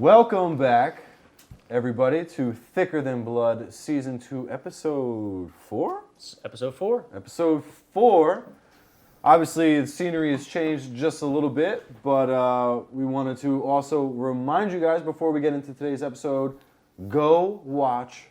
Welcome back, everybody, to Thicker Than Blood, Season 2, Episode 4? Episode 4. Episode 4. Obviously, the scenery has changed just a little bit, but we wanted to also remind you guys before we get into today's episode, go watch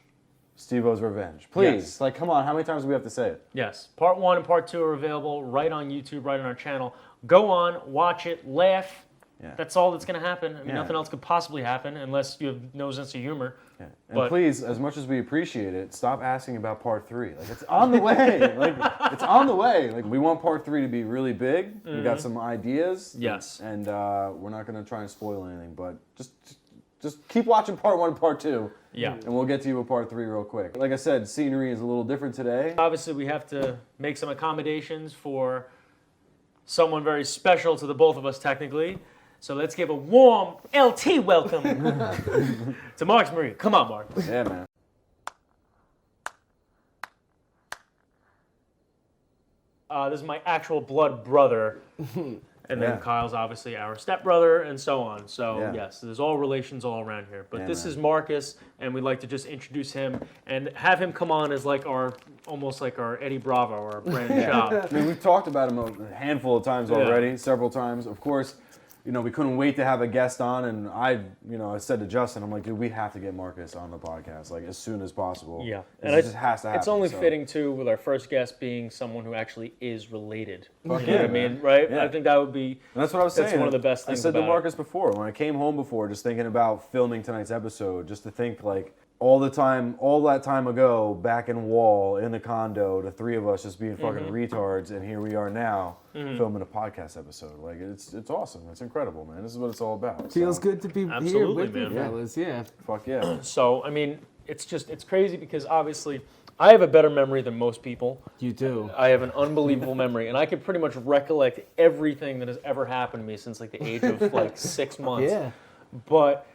Steve-O's Revenge. Please. Yes. Like, come on, how many times do we have to say it? Yes. Part 1 and Part 2 are available right on YouTube, right on our channel. Go on, watch it, laugh. Yeah. That's all that's going to happen. I mean, Yeah. nothing else could possibly happen unless you have no sense of humor. Yeah. And please, as much as we appreciate it, stop asking about Part 3. Like, it's on the way. It's on the way. Like, we want Part 3 to be really big. We got some ideas. Yes. And we're not going to try and spoil anything, but just keep watching Part 1 and Part 2. Yeah. And we'll get to you with Part 3 real quick. Like I said, scenery is a little different today. Obviously, we have to make some accommodations for someone very special to the both of us, technically. So let's give a warm LT welcome to Marcus Marie. Come on, Mark. Yeah, man. This is my actual blood brother. And then Kyle's obviously our stepbrother, and so on. So, yes, there's all relations all around here. But this is Marcus, and we'd like to just introduce him and have him come on as like almost like our Eddie Bravo or our Brandon Schaub. I mean, we've talked about him a handful of times already, several times. Of course, you know, we couldn't wait to have a guest on, and I said to Justin, I'm like, dude, we have to get Marcus on the podcast, like, as soon as possible. Yeah. And it just has to happen. It's only fitting, too, with our first guest being someone who actually is related. Fuck you know what I mean? Right? Yeah. I think that would be... And that's what I was saying. That's one of the best things I said about to Marcus before, when I came home before, just thinking about filming tonight's episode, just to think, like, all that time ago, back in Wall, in the condo, the three of us just being fucking retards, and here we are now, filming a podcast episode. Like, it's awesome. It's incredible, man. This is what it's all about. Feels good to be here with you, man. fellas. Yeah. Fuck yeah. So, I mean, it's crazy because obviously I have a better memory than most people. You do. I have an unbelievable memory, and I could pretty much recollect everything that has ever happened to me since like the age of like 6 months. Yeah. But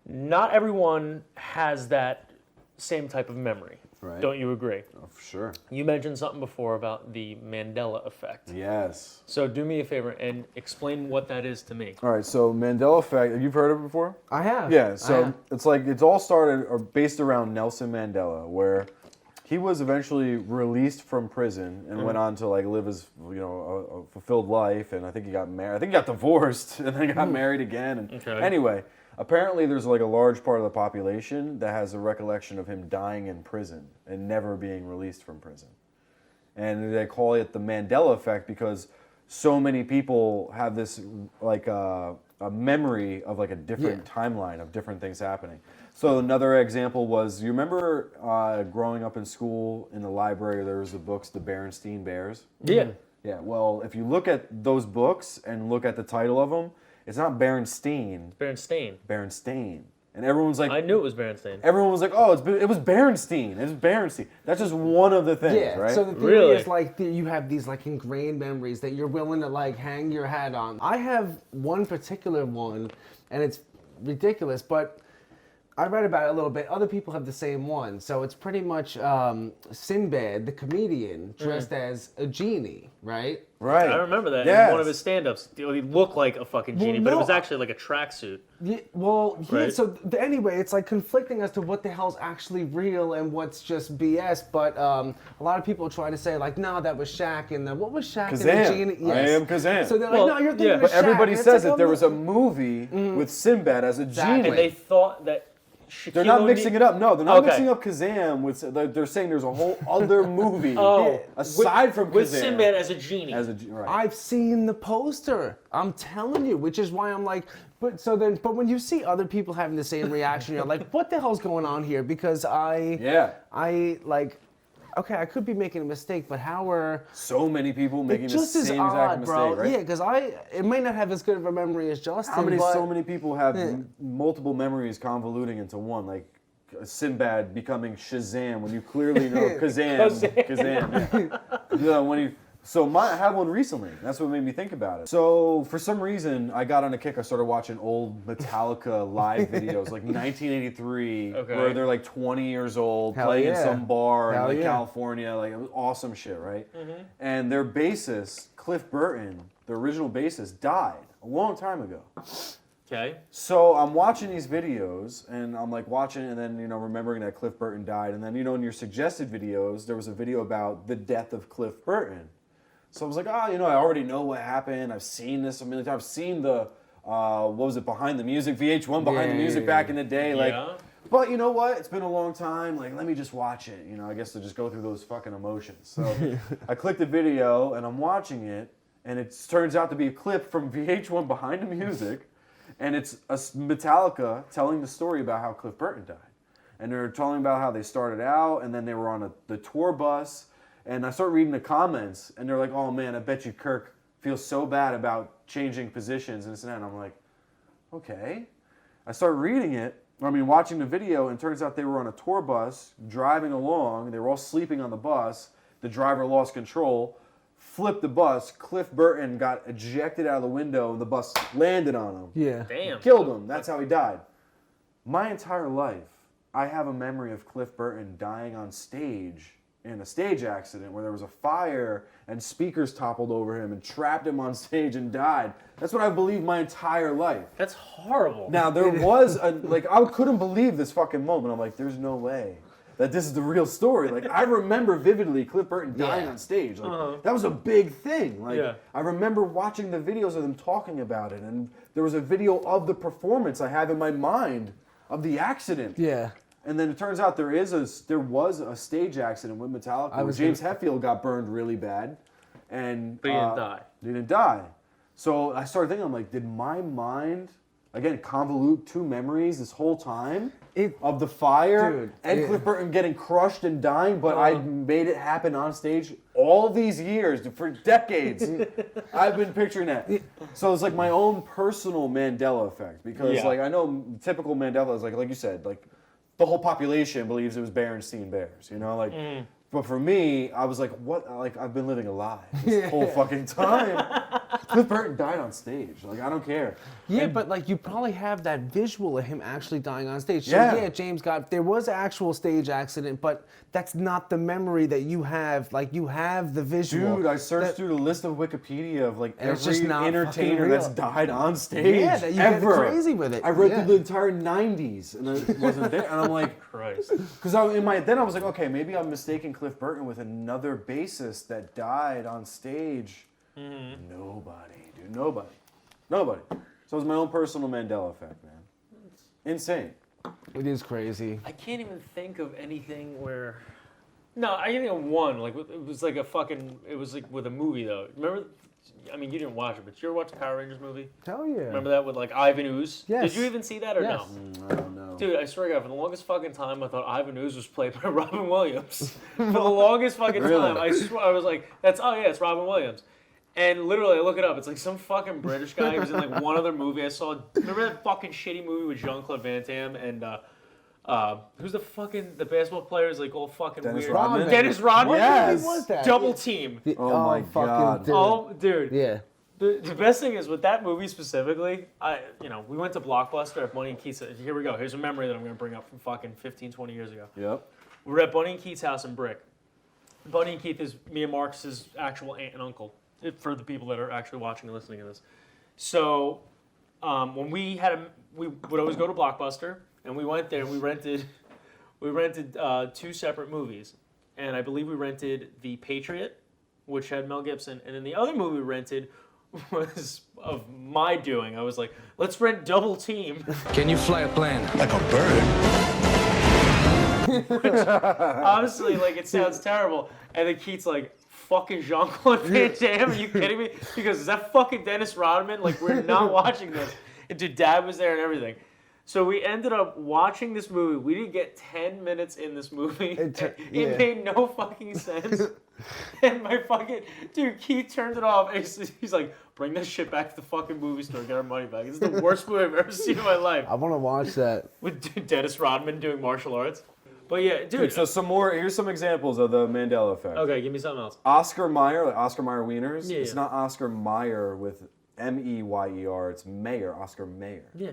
not everyone has that same type of memory. Right. Don't you agree? Oh, for sure. You mentioned something before about the Mandela effect. Yes. So do me a favor and explain what that is to me. All right, so Mandela effect, you've heard of it before? I have. Yeah, so it's like, it's all started or based around Nelson Mandela, where he was eventually released from prison and went on to like live his, a fulfilled life, and I think he got married. I think he got divorced and then got married again. And anyway, apparently there's like a large part of the population that has a recollection of him dying in prison and never being released from prison. And they call it the Mandela effect because so many people have this like a memory of like a different timeline of different things happening. So another example was, you remember growing up in school in the library, there was the books, the Berenstain Bears? Yeah. Yeah, well, if you look at those books and look at the title of them, it's not Berenstain. Berenstain. Berenstain. And everyone's like... I knew it was Berenstain. Everyone was like, oh, it was Berenstain. It was Berenstain. That's just one of the things, right? So the theory is like you have these like ingrained memories that you're willing to like hang your hat on. I have one particular one, and it's ridiculous, but I read about it a little bit. Other people have the same one. So it's pretty much Sinbad, the comedian, dressed as a genie, right? Right. I remember that in one of his stand-ups. He looked like a fucking genie, but it was actually like a tracksuit. Yeah, right? So anyway, it's like conflicting as to what the hell's actually real and what's just BS. But a lot of people try to say like, no, that was Shaq and what was Shaq Kazam. and the genie? Yes. I am Kazam. So they're like, no, you're thinking of But Shaq. everybody says like, that there was a movie with Sinbad as a genie. And they thought that They're not mixing it up. No, they're not mixing up Kazam with. They're saying there's a whole other movie aside from Kazam. With Sinbad as a genie. Right. I've seen the poster. I'm telling you, which is why I'm like, but when you see other people having the same reaction, you're like, what the hell's going on here? Because I like. Okay, I could be making a mistake, but how are so many people making the just same as exact odd, mistake, bro? right? Yeah, because it might not have as good of a memory as Justin. How many? But So many people have multiple memories convoluting into one, like Sinbad becoming Shazam when you clearly know Kazam. Yeah. So I had one recently. That's what made me think about it. So for some reason, I got on a kick. I started watching old Metallica live videos, like 1983, where they're like 20 years old, playing in some bar in like California. Like, it was awesome shit, right? And their bassist, Cliff Burton, the original bassist, died a long time ago. Okay. So I'm watching these videos, and I'm like watching, and then remembering that Cliff Burton died, and then in your suggested videos there was a video about the death of Cliff Burton. So I was like, I already know what happened. I've seen this a million times. I've seen the what was it, Behind the Music, VH1 Behind the Music back in the day, like. Yeah. But you know what? It's been a long time. Like, let me just watch it. I guess to just go through those fucking emotions. So I clicked the video and I'm watching it, and it turns out to be a clip from VH1 Behind the Music, and it's a Metallica telling the story about how Cliff Burton died, and they're telling about how they started out, and then they were on the tour bus, and I start reading the comments, and they're like, "Oh man, I bet you Kirk feels so bad about changing positions and this and that." And I'm like, okay. I start reading it. Watching the video, and it turns out they were on a tour bus, driving along. They were all sleeping on the bus. The driver lost control, flipped the bus. Cliff Burton got ejected out of the window, and the bus landed on him. Yeah. Damn. Killed him. That's how he died. My entire life, I have a memory of Cliff Burton dying on stage in a stage accident where there was a fire and speakers toppled over him and trapped him on stage and died. That's what I believed my entire life. That's horrible. Now, there was I couldn't believe this fucking moment. I'm like, there's no way that this is the real story. Like, I remember vividly Cliff Burton dying on stage. Like, that was a big thing. Like, I remember watching the videos of them talking about it, and there was a video of the performance I have in my mind of the accident. Yeah. And then it turns out there was a stage accident with Metallica where James Hetfield got burned really bad, and But he didn't die. He didn't die. So I started thinking, I'm like, did my mind again convolute two memories this whole time of the fire and Cliff Burton getting crushed and dying? But I made it happen on stage all these years for decades. I've been picturing that. So it's like my own personal Mandela effect, because like I know typical Mandela is like you said, like, the whole population believes it was Berenstain Bears, But for me, I was like, what? Like, I've been living a lie this whole fucking time. Cliff Burton died on stage. Like, I don't care. Yeah, but like you probably have that visual of him actually dying on stage. So yeah, James there was an actual stage accident, but that's not the memory that you have. Like, you have the visual. Dude, I searched through the list of Wikipedia of like every just not entertainer that's died on stage. Yeah, that you ever. get crazy with it. I read through the entire 90s and it wasn't there. And I'm like, Christ. Because then I was like, okay, maybe I'm mistaking Cliff Burton with another bassist that died on stage. Nobody, dude, nobody. So it was my own personal Mandela effect, man. Insane. It is crazy. I can't even think of anything where. No, I can think of one. Like, it was like it was like with a movie though. Remember? I mean, you didn't watch it, but did you ever watch the Power Rangers movie? Hell yeah. Remember that with like Ivan Ooze? Yes. Did you even see that or no? I don't know. Dude, I swear to God, for the longest fucking time, I thought Ivan Ooze was played by Robin Williams. For the longest fucking time, I swear, I was like, it's Robin Williams. And literally, I look it up. It's like some fucking British guy who was in like one other movie I saw. Remember that fucking shitty movie with Jean-Claude Van Damme and who's the basketball player is like all fucking Dennis weird. Rodman? Dennis Rodman. Yes. What was that? Double Team. Oh my God. Dude. Oh, dude. Yeah. The best thing is with that movie specifically, we went to Blockbuster at Bunny and Keith's. Here we go. Here's a memory that I'm going to bring up from fucking 15, 20 years ago. Yep. We were at Bunny and Keith's house in Brick. Bunny and Keith is me and Marcus's actual aunt and uncle, for the people that are actually watching and listening to this. So when we would always go to Blockbuster, and we went there and we rented two separate movies. And I believe we rented The Patriot, which had Mel Gibson, and then the other movie we rented was of my doing. I was like, let's rent Double Team. Can you fly a plane? Like a bird. Which, honestly, like, it sounds terrible. And then Keith's like, fucking Jean-Claude Van Damme, are you kidding me? He goes, is that fucking Dennis Rodman? Like, we're not watching this. And dude, Dad was there and everything. So we ended up watching this movie. We didn't get 10 minutes in this movie. It made no fucking sense. And my fucking... Dude, Keith turned it off. And he's like, bring this shit back to the fucking movie store. Get our money back. It's the worst movie I've ever seen in my life. I want to watch that. With Dennis Rodman doing martial arts. But yeah, dude. So here's some examples of the Mandela effect. Okay, give me something else. Oscar Mayer, like Oscar Mayer Wieners. Yeah, It's not Oscar Mayer with M-E-Y-E-R. It's Mayer, Oscar Mayer. Yeah.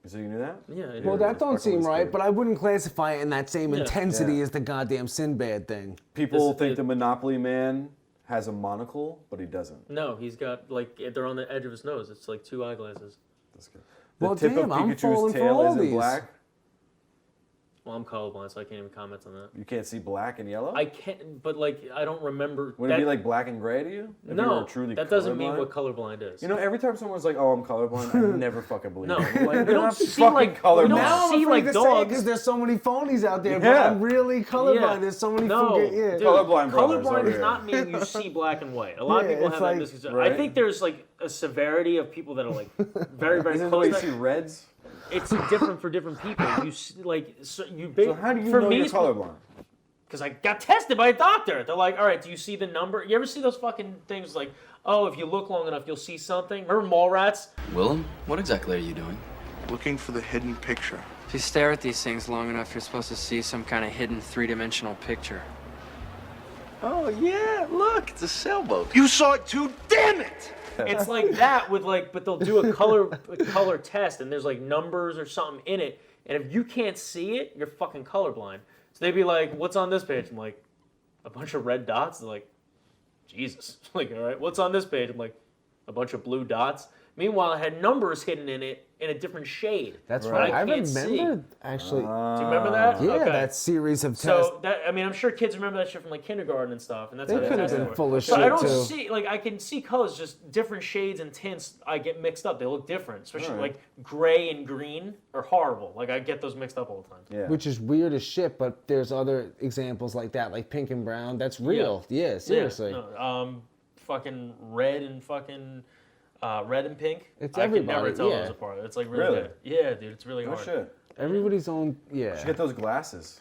So you knew that? Yeah. Well, that don't seem right, but I wouldn't classify it in that same intensity Yeah. as the goddamn Sinbad thing. People think the Monopoly Man has a monocle, but he doesn't. No, he's got, like, they're on the edge of his nose. It's like two eyeglasses. That's good. Well, tip damn, of I'm Pikachu's falling for tail all isn't these. black? Well, I'm colorblind, so I can't even comment on that. You can't see black and yellow? I can't, but like, I don't remember. Would it be like black and gray to you? If you No, were truly that doesn't mean colorblind? what colorblind is. You know, every time someone's like, "Oh, I'm colorblind," I never fucking believe No, it. like, we You're don't not see fucking like colorblind. we don't Now I'm see afraid like to dogs. because there's so many phonies out there, Yeah. but I'm really colorblind. Yeah. There's so many No, fucking dude, Colorblind brothers over colorblind does here. not mean you see black and white. A lot of Yeah, people it's have like- that misconception. Right. I think there's like a severity of people that are like very, very Isn't the way close. you see reds? It's different for different people. You see, like so you. So how do you for know me, you're colorblind? Because I got tested by a doctor. They're like, all right, do you see the number? You ever see those fucking things like, oh, if you look long enough, you'll see something? Remember Mallrats? Willem, what exactly are you doing? Looking for the hidden picture. If you stare at these things long enough, you're supposed to see some kind of hidden three-dimensional picture. Oh, yeah, look, it's a sailboat. You saw it too, damn it! It's like that with like, but they'll do a color test, and there's like numbers or something in it, and if you can't see it, you're fucking colorblind. So they'd be like, "What's on this page?" I'm like, "A bunch of red dots." They're like, "Jesus!" Like, all right, what's on this page? I'm like, "A bunch of blue dots." Meanwhile, it had numbers hidden in it in a different shade. That's that right. I can't see. remember actually. Do you remember that? Yeah, Okay. that series of tests. So that I mean, I'm sure kids remember that shit from like kindergarten and stuff, and that's They how could have tested been were. full of So I shit, don't too. see like I can see colors, just different shades and tints. I get mixed up. They look different, especially Alright. like gray and green are horrible. Like I get those mixed up all the time. Yeah. Which is weird as shit, but there's other examples like that, like pink and brown. That's real. Yeah, seriously. Yeah, no, fucking red and fucking red and pink. It's I can never everybody, tell yeah. those apart. It's like really Really? bad. Yeah, dude, it's really Oh hard. shit. Everybody's own. You Yeah. should get those glasses.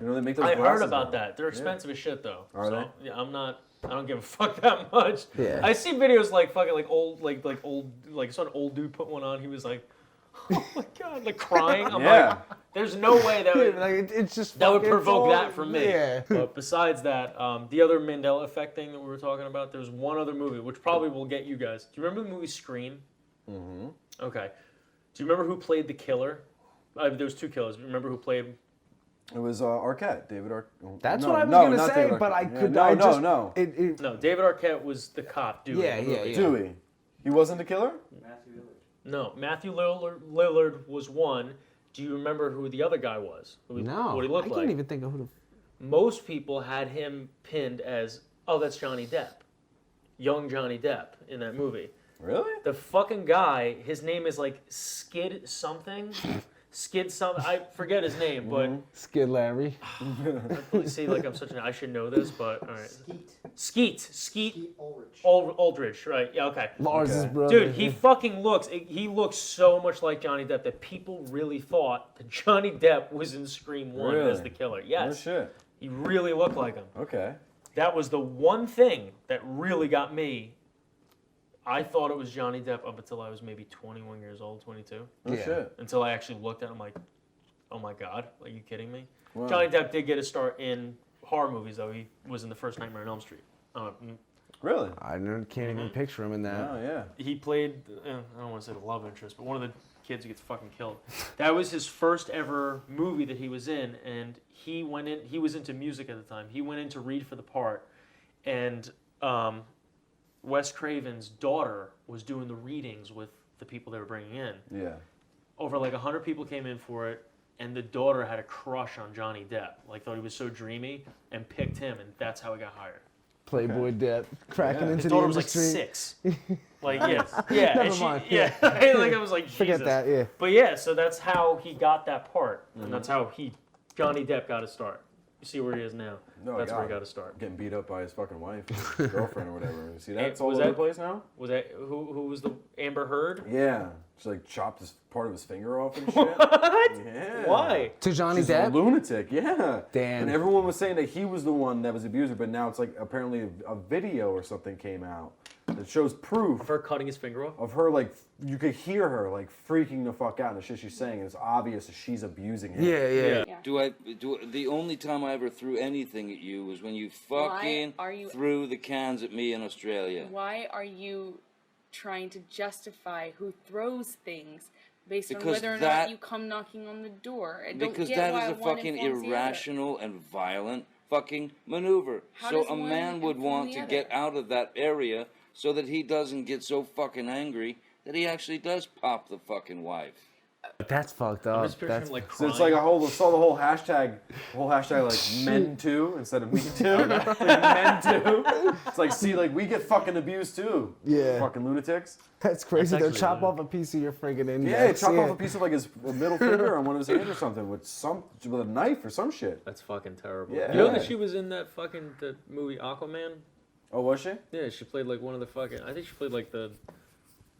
You know they make those I glasses heard about now. that. They're expensive as shit though. Are so, they? Yeah, I don't give a fuck that much. Yeah. I see videos like fucking like old I saw an old dude put one on. He was like, oh my god, like crying. I'm Yeah. like, there's no way that would Like it's just that would fucking provoke full- that from me. Yeah. But besides that, the other Mandela effect thing that we were talking about, there's one other movie which probably will get you guys. Do you remember the movie Scream? Mm-hmm. Okay. Do you remember who played the killer? There was two killers. Do you remember who played? It was Arquette, David Arquette. That's no, what I was no, gonna not say, David but I Arquette. could. Yeah, I no, just, no. No, David Arquette was the cop. Dewey, Yeah, in the yeah, movie. yeah. Dewey. He wasn't the killer? No, Matthew Lillard was one. Do you remember who the other guy was? No, What he looked I like? can't even think of who the. Most people had him pinned as, oh, that's Johnny Depp. Young Johnny Depp in that movie. Really? The fucking guy, his name is like Skid something. Skid something. I forget his name, but Skid Larry. see, like I'm such an, I should know this, but all right. Skeet Aldridge, right? Yeah, okay. Lars's Okay. brother. Dude, he looks so much like Johnny Depp that people really thought that Johnny Depp was in Scream 1 as Really? the killer. No Yes. shit. He really looked like him. Okay. That was the one thing that really got me. I thought it was Johnny Depp up until I was maybe 21 years old, 22. No Yeah. shit. Until I actually looked at him like, oh my God, are you kidding me? Wow. Johnny Depp did get a start in horror movies, though. He was in the first Nightmare on Elm Street. Really? I can't even picture him in that. Oh yeah. He played, I don't want to say the love interest, but one of the kids who gets fucking killed. That was his first ever movie that he was in, and he was into music at the time. He went in to read for the part, and Wes Craven's daughter was doing the readings with the people they were bringing in. Yeah. Over like 100 people came in for it, and the daughter had a crush on Johnny Depp, like thought he was so dreamy, and picked him, and that's how he got hired. Playboy Depp cracking Yeah. into His the daughter was like industry. 6. Like, yeah. Never and she, mind. Yeah. Like, I was like, Forget Jesus. that. Yeah. But yeah, so that's how he got that part, and that's how Johnny Depp got his start. You see where he is now. No, That's where he God. got his start. Getting beat up by his fucking wife, or girlfriend, or whatever. You see that? Hey, It's all was over the that- place now. Was that who was the Amber Heard? Yeah. She like chopped his part of his finger off and shit. What? Yeah. Why? To Johnny She's a Depp. lunatic, yeah. Damn. And everyone was saying that he was the one that was abuser, but now it's like apparently a video or something came out that shows proof Of her cutting his finger off? of her, like, you could hear her like freaking the fuck out and the shit she's saying. And it's obvious that she's abusing him. Yeah. The only time I ever threw anything at you was when you fucking are you- threw the cans at me in Australia. Why are you trying to justify who throws things based on Because whether or that- not you come knocking on the door? I don't Because get that why is a one fucking informs the other. irrational and violent fucking maneuver. How So does a one man would inform want the to other? get out of that area so that he doesn't get so fucking angry that he actually does pop the fucking wife. That's fucked I'm up. just picturing That's him, like, So crying. it's like saw the whole hashtag like men too instead of me too. It's like men too. It's like, see, like we get fucking abused too. Yeah. Fucking lunatics. That's crazy. That's They'll actually chop good. off a piece of your friggin' Yeah, index. chop off a piece of like his middle finger on one of his hands or something with a knife or some shit. That's fucking terrible. Yeah. You know that she was in that fucking the movie Aquaman? Oh, was she? Yeah, she played like one of the fucking. I think she played like the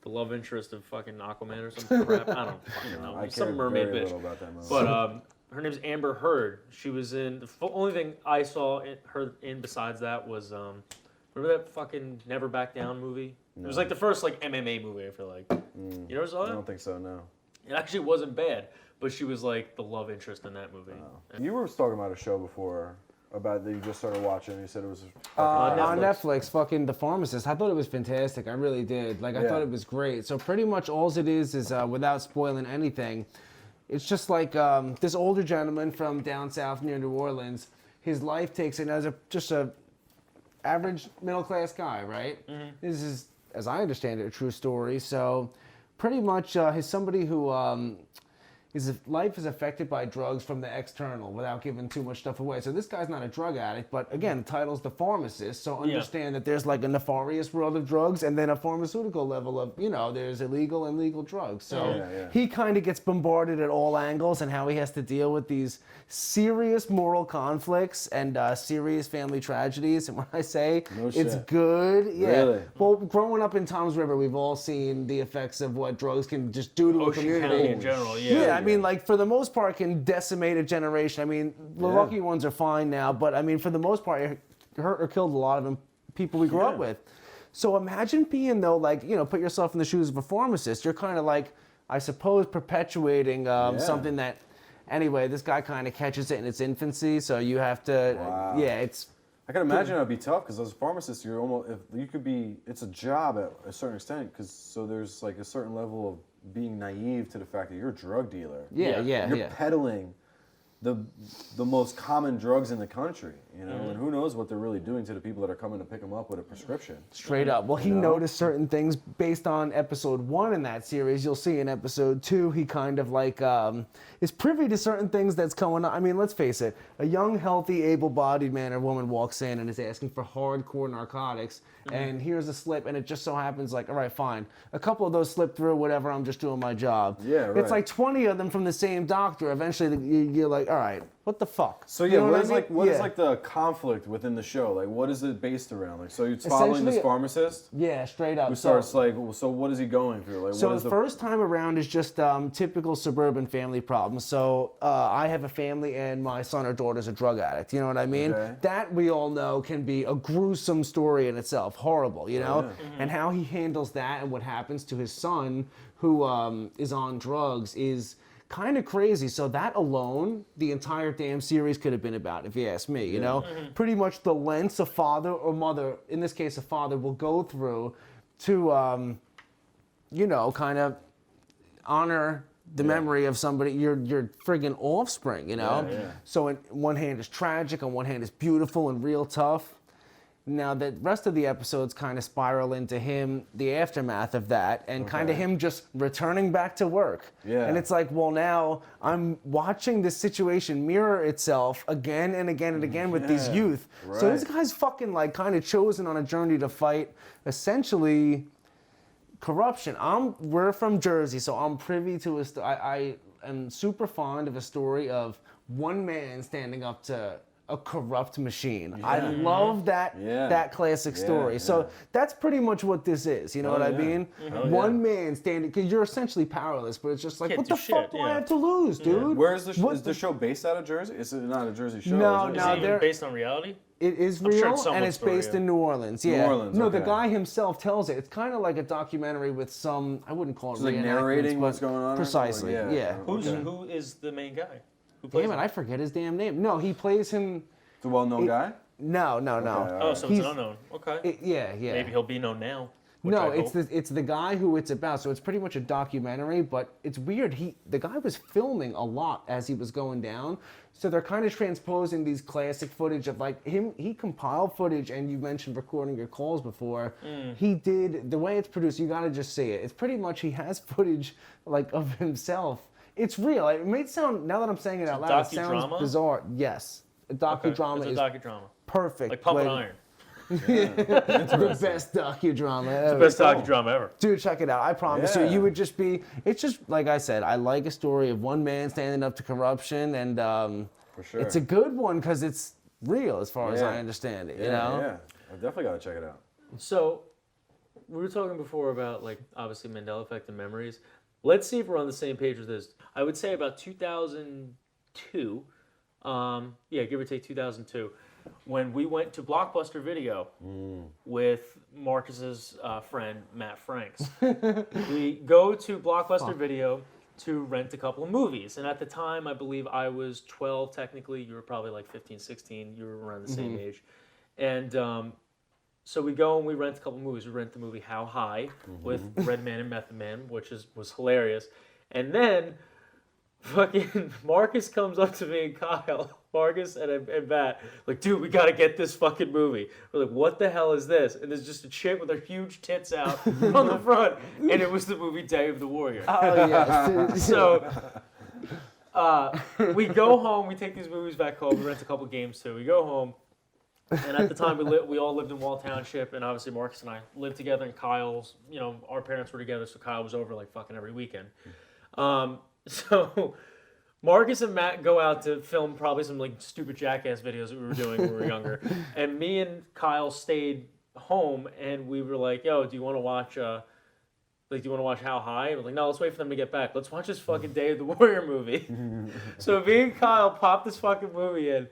love interest of fucking Aquaman or some crap. I don't fucking know. I Some care mermaid very bitch. little about that movie. But her name's Amber Heard. She was in the only thing I saw her in besides that was remember that fucking Never Back Down movie? No. It was like the first like MMA movie. I feel like you never saw I that. don't think so. No. It actually wasn't bad, but she was like the love interest in that movie. You were talking about a show before about that you just started watching. You said it was On Netflix, fucking The Pharmacist. I thought it was fantastic. I really did. Like, I Yeah. thought it was great. So pretty much all it is without spoiling anything, it's just like this older gentleman from down south near New Orleans. His life takes it as just a average middle class guy, right? Mm-hmm. This is, as I understand it, a true story. So pretty much he's somebody who his life is affected by drugs from the external without giving too much stuff away. So this guy's not a drug addict, but again, the title's The Pharmacist, so understand that there's like a nefarious world of drugs and then a pharmaceutical level of, there's illegal and legal drugs. So he kind of gets bombarded at all angles and how he has to deal with these serious moral conflicts and serious family tragedies. And when I say it's good, Really? Well, growing up in Tom's River, we've all seen the effects of what drugs can just do to a Ocean community. County in general, I mean, like, for the most part, can decimate a generation. I mean, the lucky ones are fine now, but I mean, for the most part, it hurt or killed a lot of them, people we grew up with. So imagine being, though, like, put yourself in the shoes of a pharmacist. You're kind of like, I suppose, perpetuating something that, anyway, this guy kind of catches it in its infancy, so you have to, it's... I can imagine it'd be tough because as a pharmacist, it's a job at a certain extent so there's like a certain level of being naive to the fact that you're a drug dealer. You're peddling the most common drugs in the country, and who knows what they're really doing to the people that are coming to pick them up with a prescription. Straight up. Well, he noticed certain things based on episode 1 in that series. You'll see in episode 2, he kind of like is privy to certain things that's going on. I mean, let's face it. A young, healthy, able-bodied man or woman walks in and is asking for hardcore narcotics, and here's a slip, and it just so happens like, all right, fine. A couple of those slip through, whatever, I'm just doing my job. Yeah, right. It's like 20 of them from the same doctor. Eventually, you're like, all right, what the fuck? So what is like the conflict within the show? Like, what is it based around? Like, so it's following this pharmacist straight up. who starts like, so what is he going through? Like, So what is the first time around is just typical suburban family problems. So I have a family and my son or daughter's a drug addict. You know what I mean? Okay. That we all know can be a gruesome story in itself, horrible. And how he handles that and what happens to his son who is on drugs is kind of crazy. So that alone, the entire damn series could have been about, if you ask me, Pretty much the lengths a father or mother, in this case a father, will go through to, kind of honor the memory of somebody, your friggin' offspring, So on one hand it's tragic, on one hand it's beautiful and real tough. Now, the rest of the episodes kind of spiral into him, the aftermath of that, and kind of him just returning back to work. Yeah. And it's like, well, now I'm watching this situation mirror itself again and again and again with these youth. Right. So this guy's fucking like kind of chosen on a journey to fight essentially corruption. We're from Jersey, so I'm privy to I am super fond of a story of one man standing up to a corrupt machine. I love that classic story. So that's pretty much what this is. You know what I mean? One man standing, because you're essentially powerless, but it's just like, what the fuck do I have to lose, dude? Where is the show based out of Jersey? Is it not a Jersey show? No, Is it even based on reality? It is I'm sure real, it's and somewhat it's based story, in New Orleans. New Orleans, No, the okay. guy himself tells it. It's kind of like a documentary with some, I wouldn't call it like reenactments, narrating but what's going on? Precisely, Like, yeah. Who is the main guy? Who plays Damn it, him? I forget his damn name. No, he plays him. It's a well-known guy? No. Oh, so it's He's- an unknown. Okay. Yeah. Maybe he'll be known now. which No, I it's hope. the guy who it's about. So it's pretty much a documentary, but it's weird. The guy was filming a lot as he was going down. So they're kind of transposing these classic footage of like him. He compiled footage, and you mentioned recording your calls before. He did the way it's produced. You got to just see it. It's pretty much he has footage like of himself. It's real. It may sound, now that I'm saying it out loud, it sounds docudrama? bizarre. Yes, a docudrama It's a is docudrama. perfect. Like Pumping when- Iron. The best docudrama ever. Best docudrama ever. Dude, check it out. I promise Yeah. you would just be. It's just like I said. I like a story of one man standing up to corruption, and For sure. it's a good one because it's real, as far as I understand it. You know. Yeah. I definitely gotta check it out. So, we were talking before about, like, obviously Mandela effect and memories. Let's see if we're on the same page with this. I would say about 2002, give or take 2002, when we went to Blockbuster Video with Marcus's friend, Matt Franks. We go to Blockbuster Video to rent a couple of movies. And at the time, I believe I was 12 technically. You were probably like 15, 16. You were around the same age. And so we go and we rent a couple movies. We rent the movie How High with Redman and Method Man, which was hilarious. And then fucking Marcus comes up to me and Kyle, Marcus and Matt, like, dude, we gotta get this fucking movie. We're like, what the hell is this? And there's just a chick with her huge tits out on the front, and it was the movie Day of the Warrior. Oh yes. So we go home, we take these movies back home, we rent a couple games too. We go home, and at the time we all lived in Wall Township, and obviously Marcus and I lived together, and Kyle's, our parents were together, so Kyle was over like fucking every weekend. So Marcus and Matt go out to film probably some like stupid jackass videos that we were doing when we were younger, and me and Kyle stayed home, and we were like, yo, do you want to watch do you want to watch How High? We're like, no, let's wait for them to get back. Let's watch this fucking Day of the Warrior movie. So me and Kyle pop this fucking movie in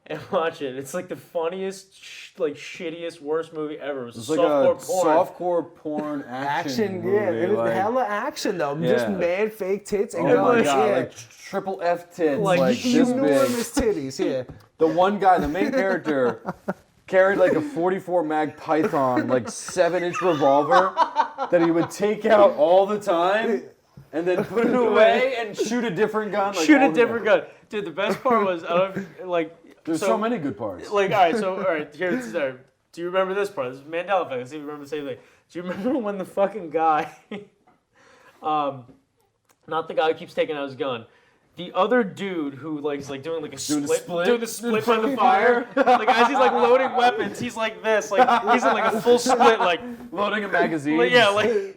and watch it. It's like the funniest, shittiest, worst movie ever. It was It's softcore like a porn. softcore porn action movie. Yeah, it was like, hella action though. Yeah. Just mad fake tits and oh my guns. god, Yeah. like triple F tits, Like, like this big. Enormous titties. Yeah. The one guy, the main character, carried like a 44 mag Python, like 7-inch revolver that he would take out all the time and then put it away and shoot a different gun. Like, Shoot all a the different time. gun. Dude, the best part was, There's so many good parts. Like, all right, here's there. Do you remember this part? This is Mandela effect. Let's see if you remember the same thing. Do you remember when the fucking guy, not the guy who keeps taking out his gun, the other dude who is like doing like a Doing the split, split? doing the split by the fire, like as he's like loading weapons, he's like this, like he's in like a full split, like Loading a magazine. like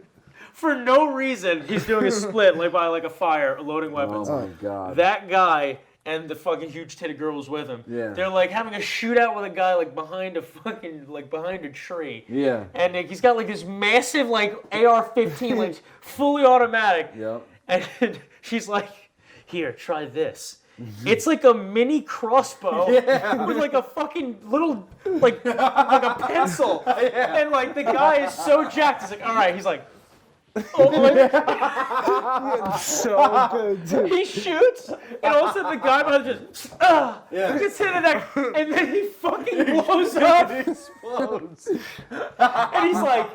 for no reason he's doing a split like by like a fire, loading weapons. Oh my god. That guy and the fucking huge titted girl was with him. Yeah. They're like having a shootout with a guy like behind a tree. Yeah. And like, he's got like this massive like AR-15 like fully automatic. Yep. And she's like, "Here, try this." It's like a mini crossbow with like a fucking little like a pencil. And like the guy is so jacked. He's like, "All right." He's like, oh, like, So good, dude. he shoots, and all of a sudden the guy behind just gets hit in the neck, and then he fucking blows up, It explodes. and he's like,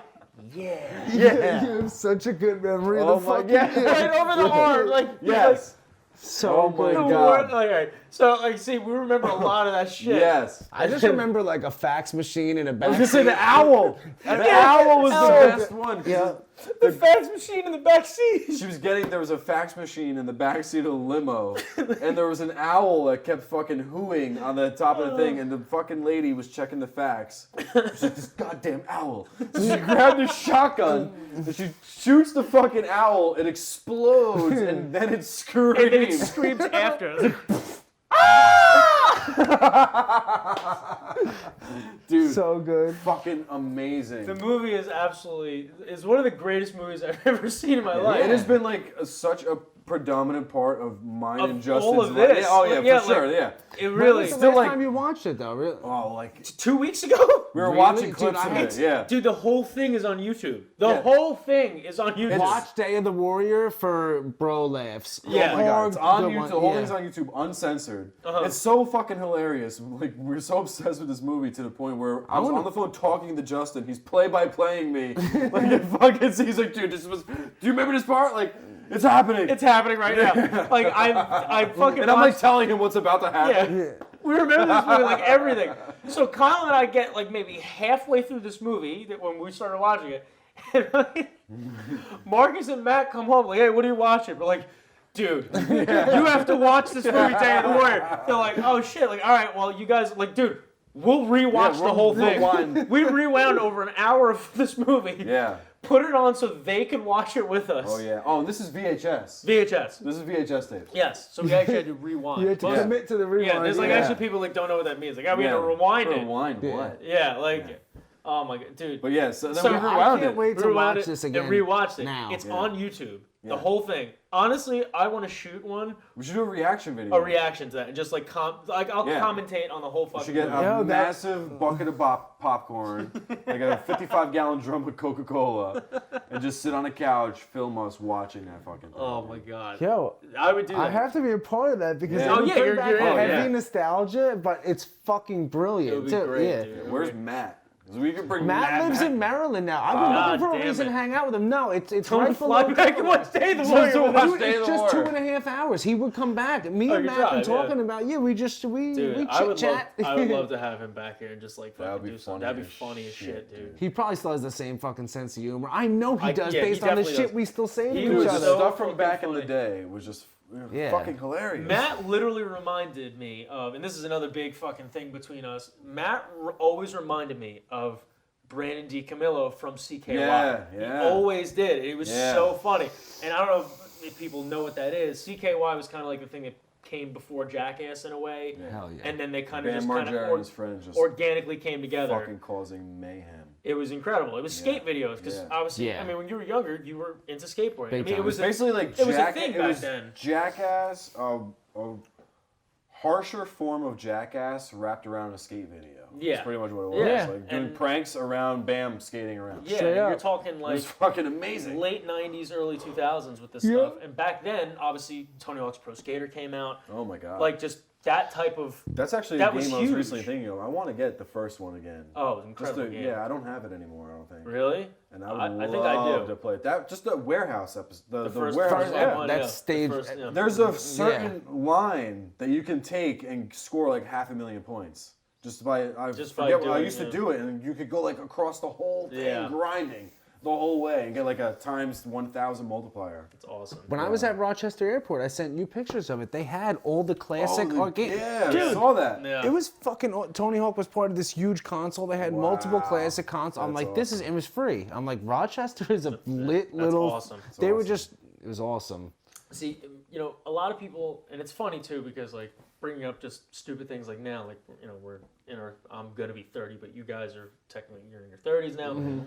Yeah. You have such a good memory of Oh the my fucking God. right over the arm, like Yes. So Oh my good. Like, God. all right. So like, see, we remember a lot of that shit. Yes. I just remember like a fax machine in a back. I was gonna say the owl. The owl was the best one. Yeah. The fax machine in the back seat. She was there was a fax machine in the backseat of the limo, and there was an owl that kept fucking hooing on the top of the thing, and the fucking lady was checking the fax. She's like, this goddamn owl. So she grabbed a shotgun, and she shoots the fucking owl, it explodes, and then it screams. And then it screams after. Dude, So good. fucking amazing. The movie is one of the greatest movies I've ever seen in my life. It has been like such a predominant part of mine Of and Justin's all of life. this. Yeah, oh yeah, Yeah, for sure, like, yeah. It When really. was the still last like- time you watched it though? Really? Oh, like 2 weeks ago? we were Really? watching Dude, clips I of had it. to- Yeah. Dude, the whole thing is on YouTube. The Yeah. whole thing is on YouTube. Watch Day of the Warrior for bro laughs. Yeah. Oh my god, it's on Good YouTube. one, The whole yeah. thing's on YouTube, uncensored. Uh-huh. It's so fucking hilarious. Like we're so obsessed with this movie to the point where I was on the phone talking to Justin. He's play-by-playing me. Like it fucking. He's like, dude, do you remember this part? Like, it's happening. It's happening right now. Like I fucking. and I'm like watched- telling him what's about to happen. Yeah. We remember this movie like everything. So Kyle and I get like maybe halfway through this movie that when we started watching it, and Marcus and Matt come home like, hey, what are you watching? We're like, dude, you have to watch this movie, Day of the Warrior. They're like, oh shit, like all right, well you guys like, dude, we'll rewatch the whole thing. rewind. We rewound over an hour of this movie. Yeah. Put it on so they can watch it with us. Oh yeah. Oh, and this is VHS. VHS. This is VHS tape. Yes. So we actually had to rewind. You had to But- commit to the rewind. yeah, there's like Yeah. actually people like don't know what that means. Like, we had to rewind it. Rewind what? Yeah, like, oh my god, dude. But yeah, so then So we I rewound can't it. wait to Rewound watch it this again. and rewatched it. now. It's Yeah. on YouTube. The Yeah. whole thing. Honestly, I want to shoot one, We should do a reaction video. a reaction to that, and just like I'll Yeah. commentate on the whole We fucking should get movie. a massive bucket of popcorn, like a 55-gallon drum of Coca-Cola, and just sit on a couch, film us watching that fucking thing. Oh my god. Yo, I would do that. I have to be a part of that because Yeah. it Oh, would yeah, bring you're back in, a heavy yeah. nostalgia, but it's fucking brilliant. It would be too. great, yeah. dude. Where's Matt? 'Cause we can bring Matt lives back. in Maryland now. I've been God looking for a damn reason it. to hang out with him. No, it's Come right fly below. back and watch Day of the Just Warrior. to with watch us. Dude, Day of it's the just Warrior. 2.5 hours. He would come back. Me Oh, and you Matt been tried, yeah. talking about we Dude, I chit would chat. love to have him back here and just like That'd fucking be do something. funny That'd be as funny as shit, shit, dude. He probably still has the same fucking sense of humor. I know he does yeah, he based on the definitely shit does. we still say to He each was Dude, the other. so stuff from fucking back in the funny. day was just Yeah. fucking hilarious. Matt literally reminded me of, and this is another big fucking thing between us. Matt always reminded me of Brandon DiCamillo from CKY. Yeah, He yeah. always did. It was Yeah. so funny. And I don't know if people know what that is. CKY was kind of like the thing that came before Jackass in a way. Hell yeah. And then they kind of Bam just kind Margera and of his friends just organically came together. fucking causing mayhem. It was incredible. It was skate videos because Yeah. obviously, Yeah. I mean, when you were younger, you were into skateboarding. Big I mean, it time. was Basically like it was a Jack- thing it back was then. Jackass, a harsher form of Jackass wrapped around a skate video. Yeah. That's pretty much what it was. Yeah. Like doing And- pranks around Bam skating around. Yeah, Straight you're up. talking It like was fucking amazing. late 90s, early 2000s with this Yeah. stuff. And back then, obviously, Tony Hawk's Pro Skater came out. Oh my god. Like, just that type of... that's actually that a game was I was huge. recently thinking of. I want to get the first one again. Oh, it was Just incredible to, game. yeah, I don't have it anymore, I don't think. Really? And I would I love think I do. to play it. That just the warehouse episode. The first warehouse. one, that yeah. stage- The first, yeah. There's a certain line that you can take and score like 500,000 points. Just by I Just by forget what I doing used to it. do it, and you could go like across the whole thing, Yeah. grinding the whole way, and get like a times 1,000 multiplier. It's awesome. When I was at Rochester Airport, I sent you pictures of it. They had all the classic arcade. Yeah, I Dude, saw that. Yeah. it was fucking. Tony Hawk was part of this huge console. They had multiple Wow. classic consoles. I'm That's like, this is, it was free. I'm like, Rochester is a lit little. awesome. That's They were awesome. just. It was awesome. See, you know, a lot of people, and it's funny too because like bringing up just stupid things like now, like you know, we're in our, I'm gonna be 30, but you guys are technically you're in your 30s now.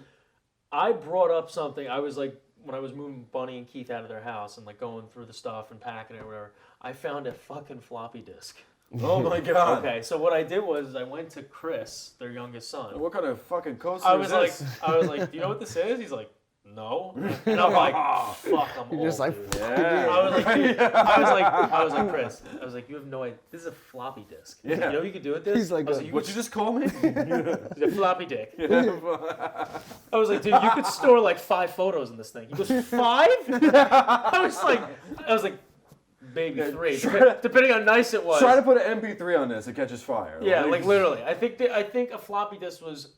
I brought up something. I was like, when I was moving Bunny and Keith out of their house and like going through the stuff and packing it or whatever, I found a fucking floppy disk. Oh my god. Okay, so what I did was I went to Chris, their youngest son. What kind of fucking coaster I is was like, this? do you know what this is? He's like, no. And I'm like, fuck, I'm You're old, just like, dude. Yeah. I was like, dude, I was like, Chris, I was like, you have no idea. This is a floppy disk. He's like, Yeah. you know what you could do with this? He's like, I was like, What'd you just call me? It's a floppy dick. I was like, dude, you could store like 5 photos in this thing. He goes, 5? I was like, maybe 3, depending on how nice it was. Try to put an MP3 on this, it catches fire. Yeah, like literally. I think a floppy disk was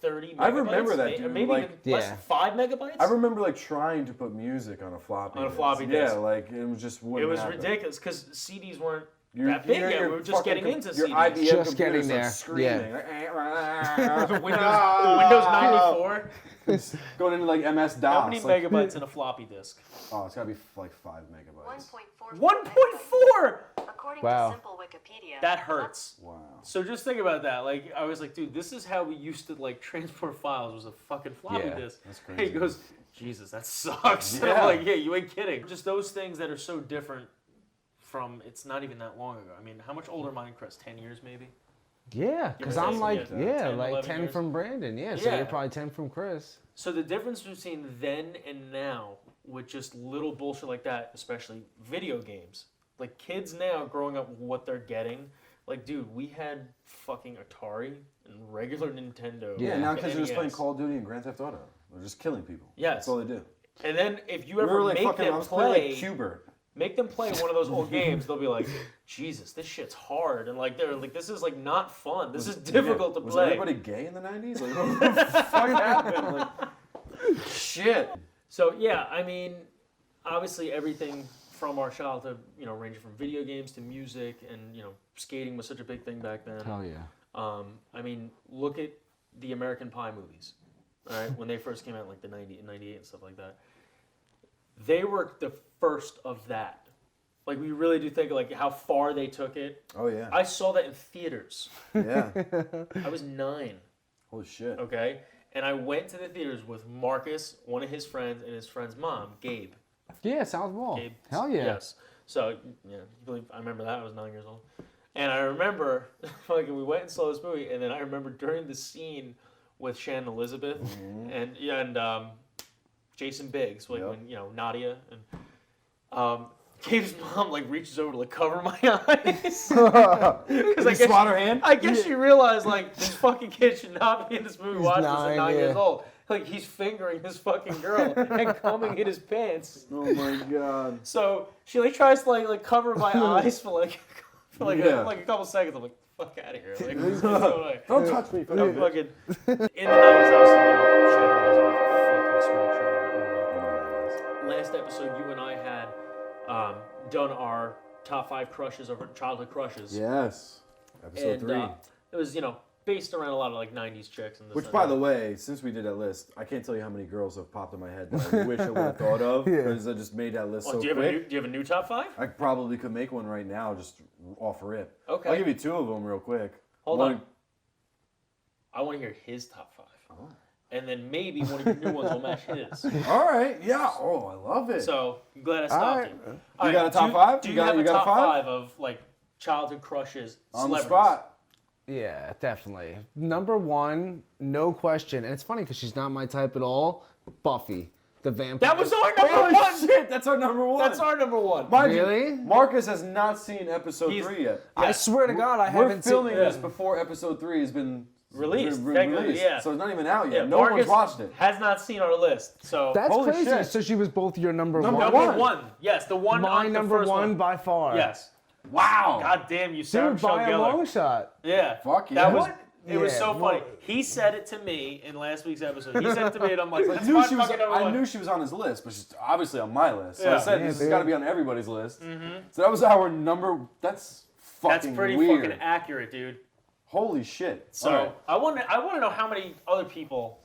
30 megabytes. I remember that, maybe, dude, maybe like- even less, Yeah. 5 megabytes. I remember like trying to put music on a floppy On a disk. floppy disk. Yeah, like it was just It wouldn't was happen. ridiculous because CDs weren't Your- that big your- yet. your We were just fucking getting into your CDs. IBM Just getting computer there, starts screaming. Windows 94. Going into like MS-DOS. How many like, megabytes in a floppy disk? Oh, it's gotta be like 5 megabytes. 1.4. According Wow. to simple Wikipedia. That hurts. Wow. So just think about that. Like I was like, dude, this is how we used to like transport files. Was a fucking floppy Yeah, disk. that's He crazy. goes, Jesus, that sucks. Yeah. I'm like, yeah, you ain't kidding. Just those things that are so different from, it's not even that long ago. I mean, how much older am I and Chris? 10 years maybe? Yeah, because Give or I'm take, like, yeah, 10, like 11 10 years. from Brandon. Yeah, so Yeah. you're probably 10 from Chris. So the difference between then and now with just little bullshit like that, especially video games. Like kids now growing up with what they're getting, like dude, we had fucking Atari and regular Nintendo. Yeah, now kids are just NES. playing Call of Duty and Grand Theft Auto. They're just killing people. Yes. That's all they do. And then if you We ever were like make fucking, I them was playing play, like Cubert. make them play one of those old games, they'll be like, Jesus, this shit's hard, and like they're like, this is like not fun. This is difficult to Was play. everybody gay in the 90s? Like, what the fuck happened? Like, shit. So yeah, I mean, obviously everything from our childhood, you know, ranging from video games to music, and you know, skating was such a big thing back then. Hell yeah. I mean, look at the American Pie movies, all right? When they first came out, like the 90 and 98 and stuff like that. They were the first of that. Like, we really do think, like, how far they took it. Oh, yeah. I saw that in theaters. Yeah. I was 9, Holy shit. okay? And I went to the theaters with Marcus, one of his friends, and his friend's mom, Gabe. Yeah, South Wall. Gabe. Hell yeah. Yes. So, yeah, you believe I remember that. I was 9 years old. And I remember, like, we went and saw this movie, and then I remember during the scene with Shannon Elizabeth and Jason Biggs, like when, you know, Nadia, and Gabe's mom, like, reaches over to, like, cover my eyes. Because I guess swat her hand? I guess she realized, like, this fucking kid should not be in this movie watching this at 9 years old. Like, he's fingering this fucking girl and combing in his pants. Oh, my God. So she, like, tries to, like cover my eyes for, like, Yeah. a couple seconds. I'm like, fuck out of here. Like, what's going on? Don't touch me. I'm fucking, in the 90s, obviously, you know, Shannon was a fucking smoke show. Last episode, you and I had done our top 5 crushes of our childhood crushes. Yes. Episode And 3. it was, you know, based around a lot of, like, 90s chicks. And this Which, and by that. the way, since we did that list, I can't tell you how many girls have popped in my head that I wish I would have thought of, because I just made that list Well, so do you quick. have a new top 5? I probably could make one right now, just off rip. Okay. I'll give you 2 of them real quick. Hold One- on. I want to hear his top 5. Oh. And then maybe one of your new ones will match his. All right. Yeah. Oh, I love it. So I'm glad I stopped right. you. You got a top 5? Do you, You got- have you a got a top 5? 5 of like childhood crushes? On the celebrities? spot. Yeah, definitely. Number 1, no question. And it's funny because she's not my type at all. Buffy, the vampire. That was our number Holy 1. shit, that's our number 1. That's our number 1. Mind Really? you, Marcus has not seen episode He's- 3 yet. I swear to God, I We're haven't filming seen. this before episode 3 has been Released, re- technically, released. yeah. So it's not even out yet. Yeah, No Marcus one's watched it. Has not seen our list. So That's Holy crazy. shit. So she was both your number Number 1. number one. 1. Yes, the one. My on the number first 1 by far. Yes. Wow. God damn you, Sarah Dude, by a Michelle long Gellar. shot. Yeah. Fuck That yeah. was. It was Yeah, so funny. well- He said it to me in last week's episode. He said it to me, and I'm like, I that's knew, my she was, fucking number I 1. knew she was on his list, but she's obviously on my list. So Yeah. I said Yeah, this has dude. got to be on everybody's list. So that was our number. That's fucking That's pretty weird. fucking accurate, dude. Holy shit. So All right. I want to know how many other people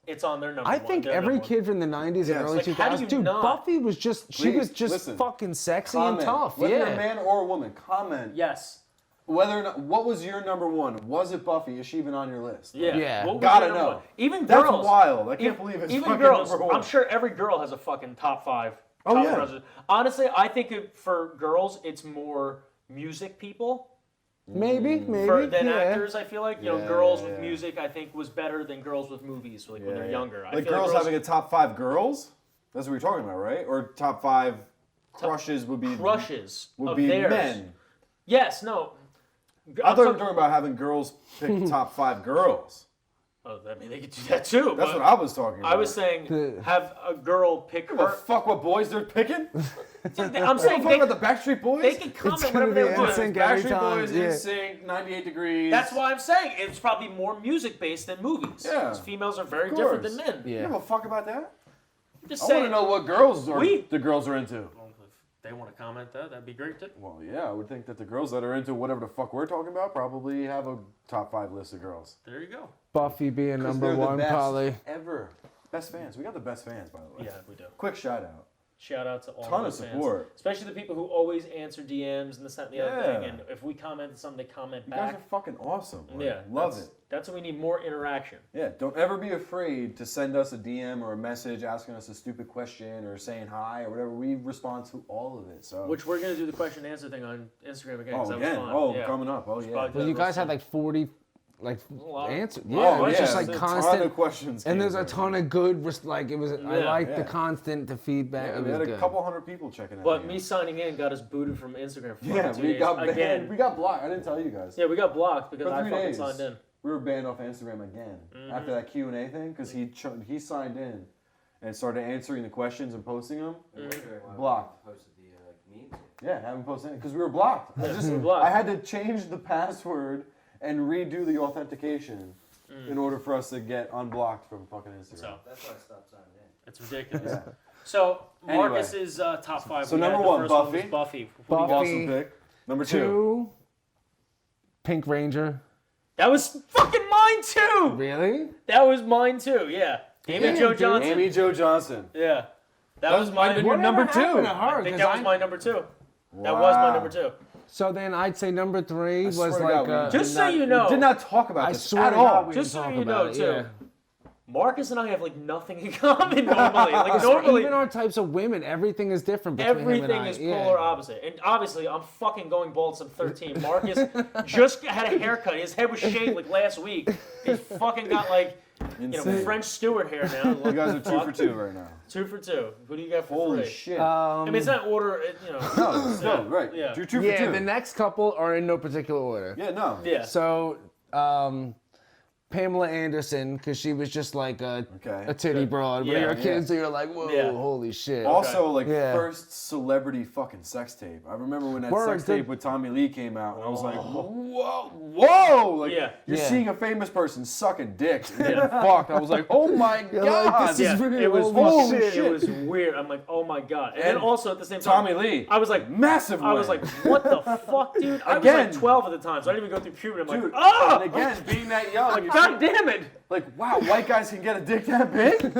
it's on their number I one. think their every number one. kid from the 90s and early Like, how do 2000s, you dude, not? Buffy was just, she was Please, just listen. fucking sexy Comment. and tough. Whether you're a Yeah. man or a woman, comment. Yes. Whether or not, what was your number 1? Was it Buffy? Is she even on your list? Yeah. Yeah. What was Gotta your number know. one? Even That's girls. wild. I can't even- believe it's even fucking girls. number 1. I'm sure every girl has a fucking top 5. Oh, top yeah. crushes. Honestly, I think for girls, it's more music people. Maybe. Than yeah. actors, I feel like. You know, Yeah, girls yeah, with yeah. music, I think, was better than girls with movies, like when they're younger. I Like feel girls having a top 5 girls? That's what we're talking about, right? Or top 5 crushes would be crushes would of be theirs. men. Yes, no. I thought you were talking about having girls pick top 5 girls. Oh, I mean, they could do that too. That's but what I was talking about. I was saying, have a girl pick Give a her. fuck what boys they're picking? I'm saying Talking they, about the Backstreet Boys? they can comment gonna whatever they be want. NSYNC every Backstreet time, Boys, yeah. NSYNC, 98 Degrees. That's why I'm saying it's probably more music based than movies. Yeah. 'Cause females are very Of different course. than men. You Yeah. give a fuck about that? I'm just I saying. want to know what girls are We- the girls are into. Well, if they want to comment that, that'd be great too. Well, yeah, I would think that the girls that are into whatever the fuck we're talking about probably have a top 5 list of girls. There you go. Buffy being 'Cause number they're the 1, best probably. ever. Best fans. We got the best fans, by the way. Yeah, we do. Quick shout out. Shout out to all Ton the of fans. support. Especially the people who always answer DMs and this, that, and the other thing. Yeah. And if we comment something, they comment You guys back. are fucking awesome. Like, Yeah, love it. That's what we need, more interaction. Yeah, don't ever be afraid to send us a DM or a message asking us a stupid question or saying hi or whatever. We respond to all of it. So Which we're gonna do the question and answer thing on Instagram again. 'cause oh, that was again. fun. Oh, Yeah. coming up. Oh, Should yeah. probably do Well, that you guys real had like 40 answers. Yeah, Oh, it's yeah. just like There's a constant. ton of questions. And there's came a through. ton of good, like it was. I Yeah. like the Yeah. constant, the feedback. Yeah, it we was had a good. couple hundred people checking out. But me signing in got us booted from Instagram for Yeah, 2 we days. got banned. Again. We got blocked. I didn't tell you guys. Yeah, we got blocked because For I 3 fucking days. signed in. We were banned off Instagram again after that Q&A thing because he signed in and started answering the questions and posting them. Blocked. Posted the memes. Yeah, haven't posted because we were blocked. I We were blocked. I had to change the password and redo the authentication in order for us to get unblocked from fucking Instagram. So That's why I stopped signing in. it's ridiculous. Yeah. So Anyway. Marcus's top 5. So we had number the 1, first one was Buffy. Buffy. Buffy. Awesome pick. Number 2. 2. Pink Ranger. That was fucking mine too. Really? That was mine too. Yeah. Amy Jo Johnson. Amy Jo Johnson. Yeah. That was might have mine. been your number 2. happened to her? I think 'Cause that was my number 2. That was my number 2. So then I'd say number 3 was swear to like. God, we Just so you know, We did not talk about I this swear at to all. God we just didn't so talk you about know it, too, yeah. Marcus and I have like nothing in common normally. Like normally, Even our types of women, everything is different between him and everything I. is Yeah. polar opposite. And obviously, I'm fucking going bald since 13. Marcus just had a haircut. His head was shaved like last week. He fucking got like, Insane. French Stewart hair now. You guys are 2 for 2 right now. 2 for 2. Who do you got for Holy 3? shit. I mean, it's not order. No, right. Yeah. You're 2 for Yeah, 2. the next couple are in no particular order. Yeah, no. Yeah. So, Pamela Anderson, because she was just like a titty broad. When Yeah, you're a kid, so you're like, whoa, Yeah. holy shit. Also, like, Yeah. first celebrity fucking sex tape. I remember when that Word, sex good- tape with Tommy Lee came out, and I was like, whoa! Like, Yeah. you're Yeah. seeing a famous person sucking dick and getting fucked. I was like, oh my god! this is Yeah, real. it was Holy fucking, shit. it was weird. I'm like, oh my god. And then And also at the same time, Tommy Lee. I was like, massive I was win. like, what the fuck, dude? I was Again. like 12 at the time, so I didn't even go through puberty. I'm Dude, like, oh! and again, being that young, Like, you're god damn it! like, wow, white guys can get a dick that big?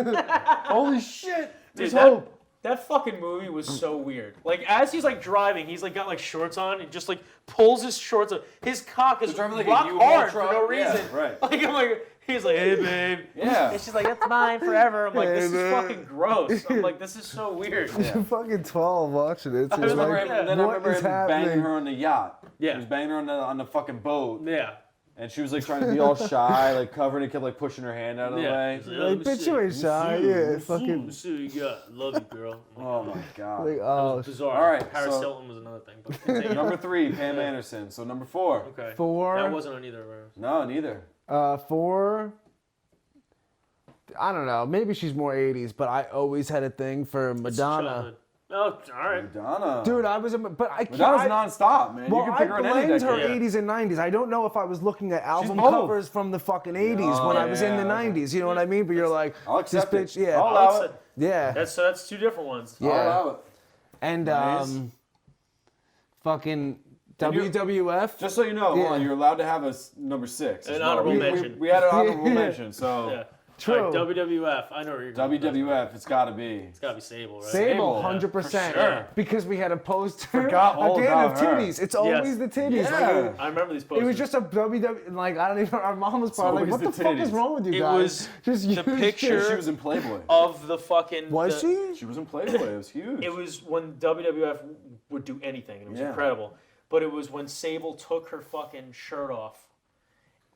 Holy shit! There's Dude, hope. that fucking movie was so weird. Like, as he's like driving, he's like got like shorts on and just like pulls his shorts up. His cock is driving like a rock U-Haul hard truck. for no Yeah, reason. right. Like, I'm like, he's like, hey babe. Yeah. And she's like, that's mine forever. I'm like, this is man. fucking gross. I'm like, this is so weird. You're fucking 12 watching it. So was it's like, like, yeah. Then I what remember is him banging happening? her on the yacht. Yeah. He was banging her on the fucking boat. Yeah. And she was like trying to be all shy, like covered, and kept like pushing her hand out of the Yeah. way. He's like, Like, let me bitch, see. you ain't shy. Yeah, fucking. Let me see what you got. Love you, girl. Oh my god. Like, oh, Bizarre. All right, Paris so- Hilton was another thing. But continue. Number 3, Pam Anderson. So number 4. Okay. 4. That wasn't on either of ours. No, neither. 4. I don't know. Maybe she's more 80s, but I always had a thing for Madonna. Childhood. Oh, all right. Madonna. Dude, I was, but I can't. Madonna's nonstop, man. Well, you can I pick her in any blamed her decade. 80s and 90s. I don't know if I was looking at album both. covers from the fucking 80s when I was in the yeah, okay. 90s. You know what I mean? But you're like, I'll this accept it. bitch, yeah. I'll allow it. Yeah. That's 2 different ones. Yeah. I'll allow it. And Nice. fucking And you- WWF. Just so you know, hold Yeah. on, you're allowed to have a number 6. An as well. honorable We- mention. We had an honorable Yeah. mention, so Yeah. True. All right, WWF. I know where you're going. WWF, it's got to be. It's gotta be Sable, right? Sable, Sable, 100%. for sure. Because we had a poster Forgot all again about of her. titties. It's always the titties. Yeah. Like, I remember these posters. it was just a WW. Like I don't even. Our mom was probably like, always "What the the fuck is titties. wrong with you It guys?" was Just the use picture- shit. She was in Playboy. of the fucking. Was she? She was in Playboy. It was huge. It was when WWF would do anything, and it was Yeah. incredible. But it was when Sable took her fucking shirt off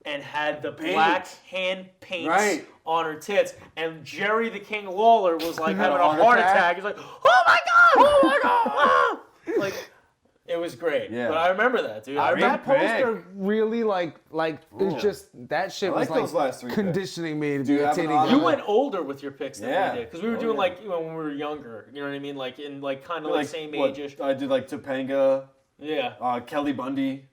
and had the black hand paint Right. on her tits, and Jerry the King Lawler was like Had having a a heart heart attack. attack. He's like, "Oh my god! Oh my god!" Ah! Like, it was great. Yeah. But I remember that, dude. I remember. That poster really like it's just that shit I was like those last 3 conditioning me to Do you be a have an titty honor- guy. You went older with your picks than Yeah. we did, because we were Oh, doing yeah. like when we were younger. You know what I mean? Like in like kind of like same age-ish. I did like Topanga, Yeah. Kelly Bundy,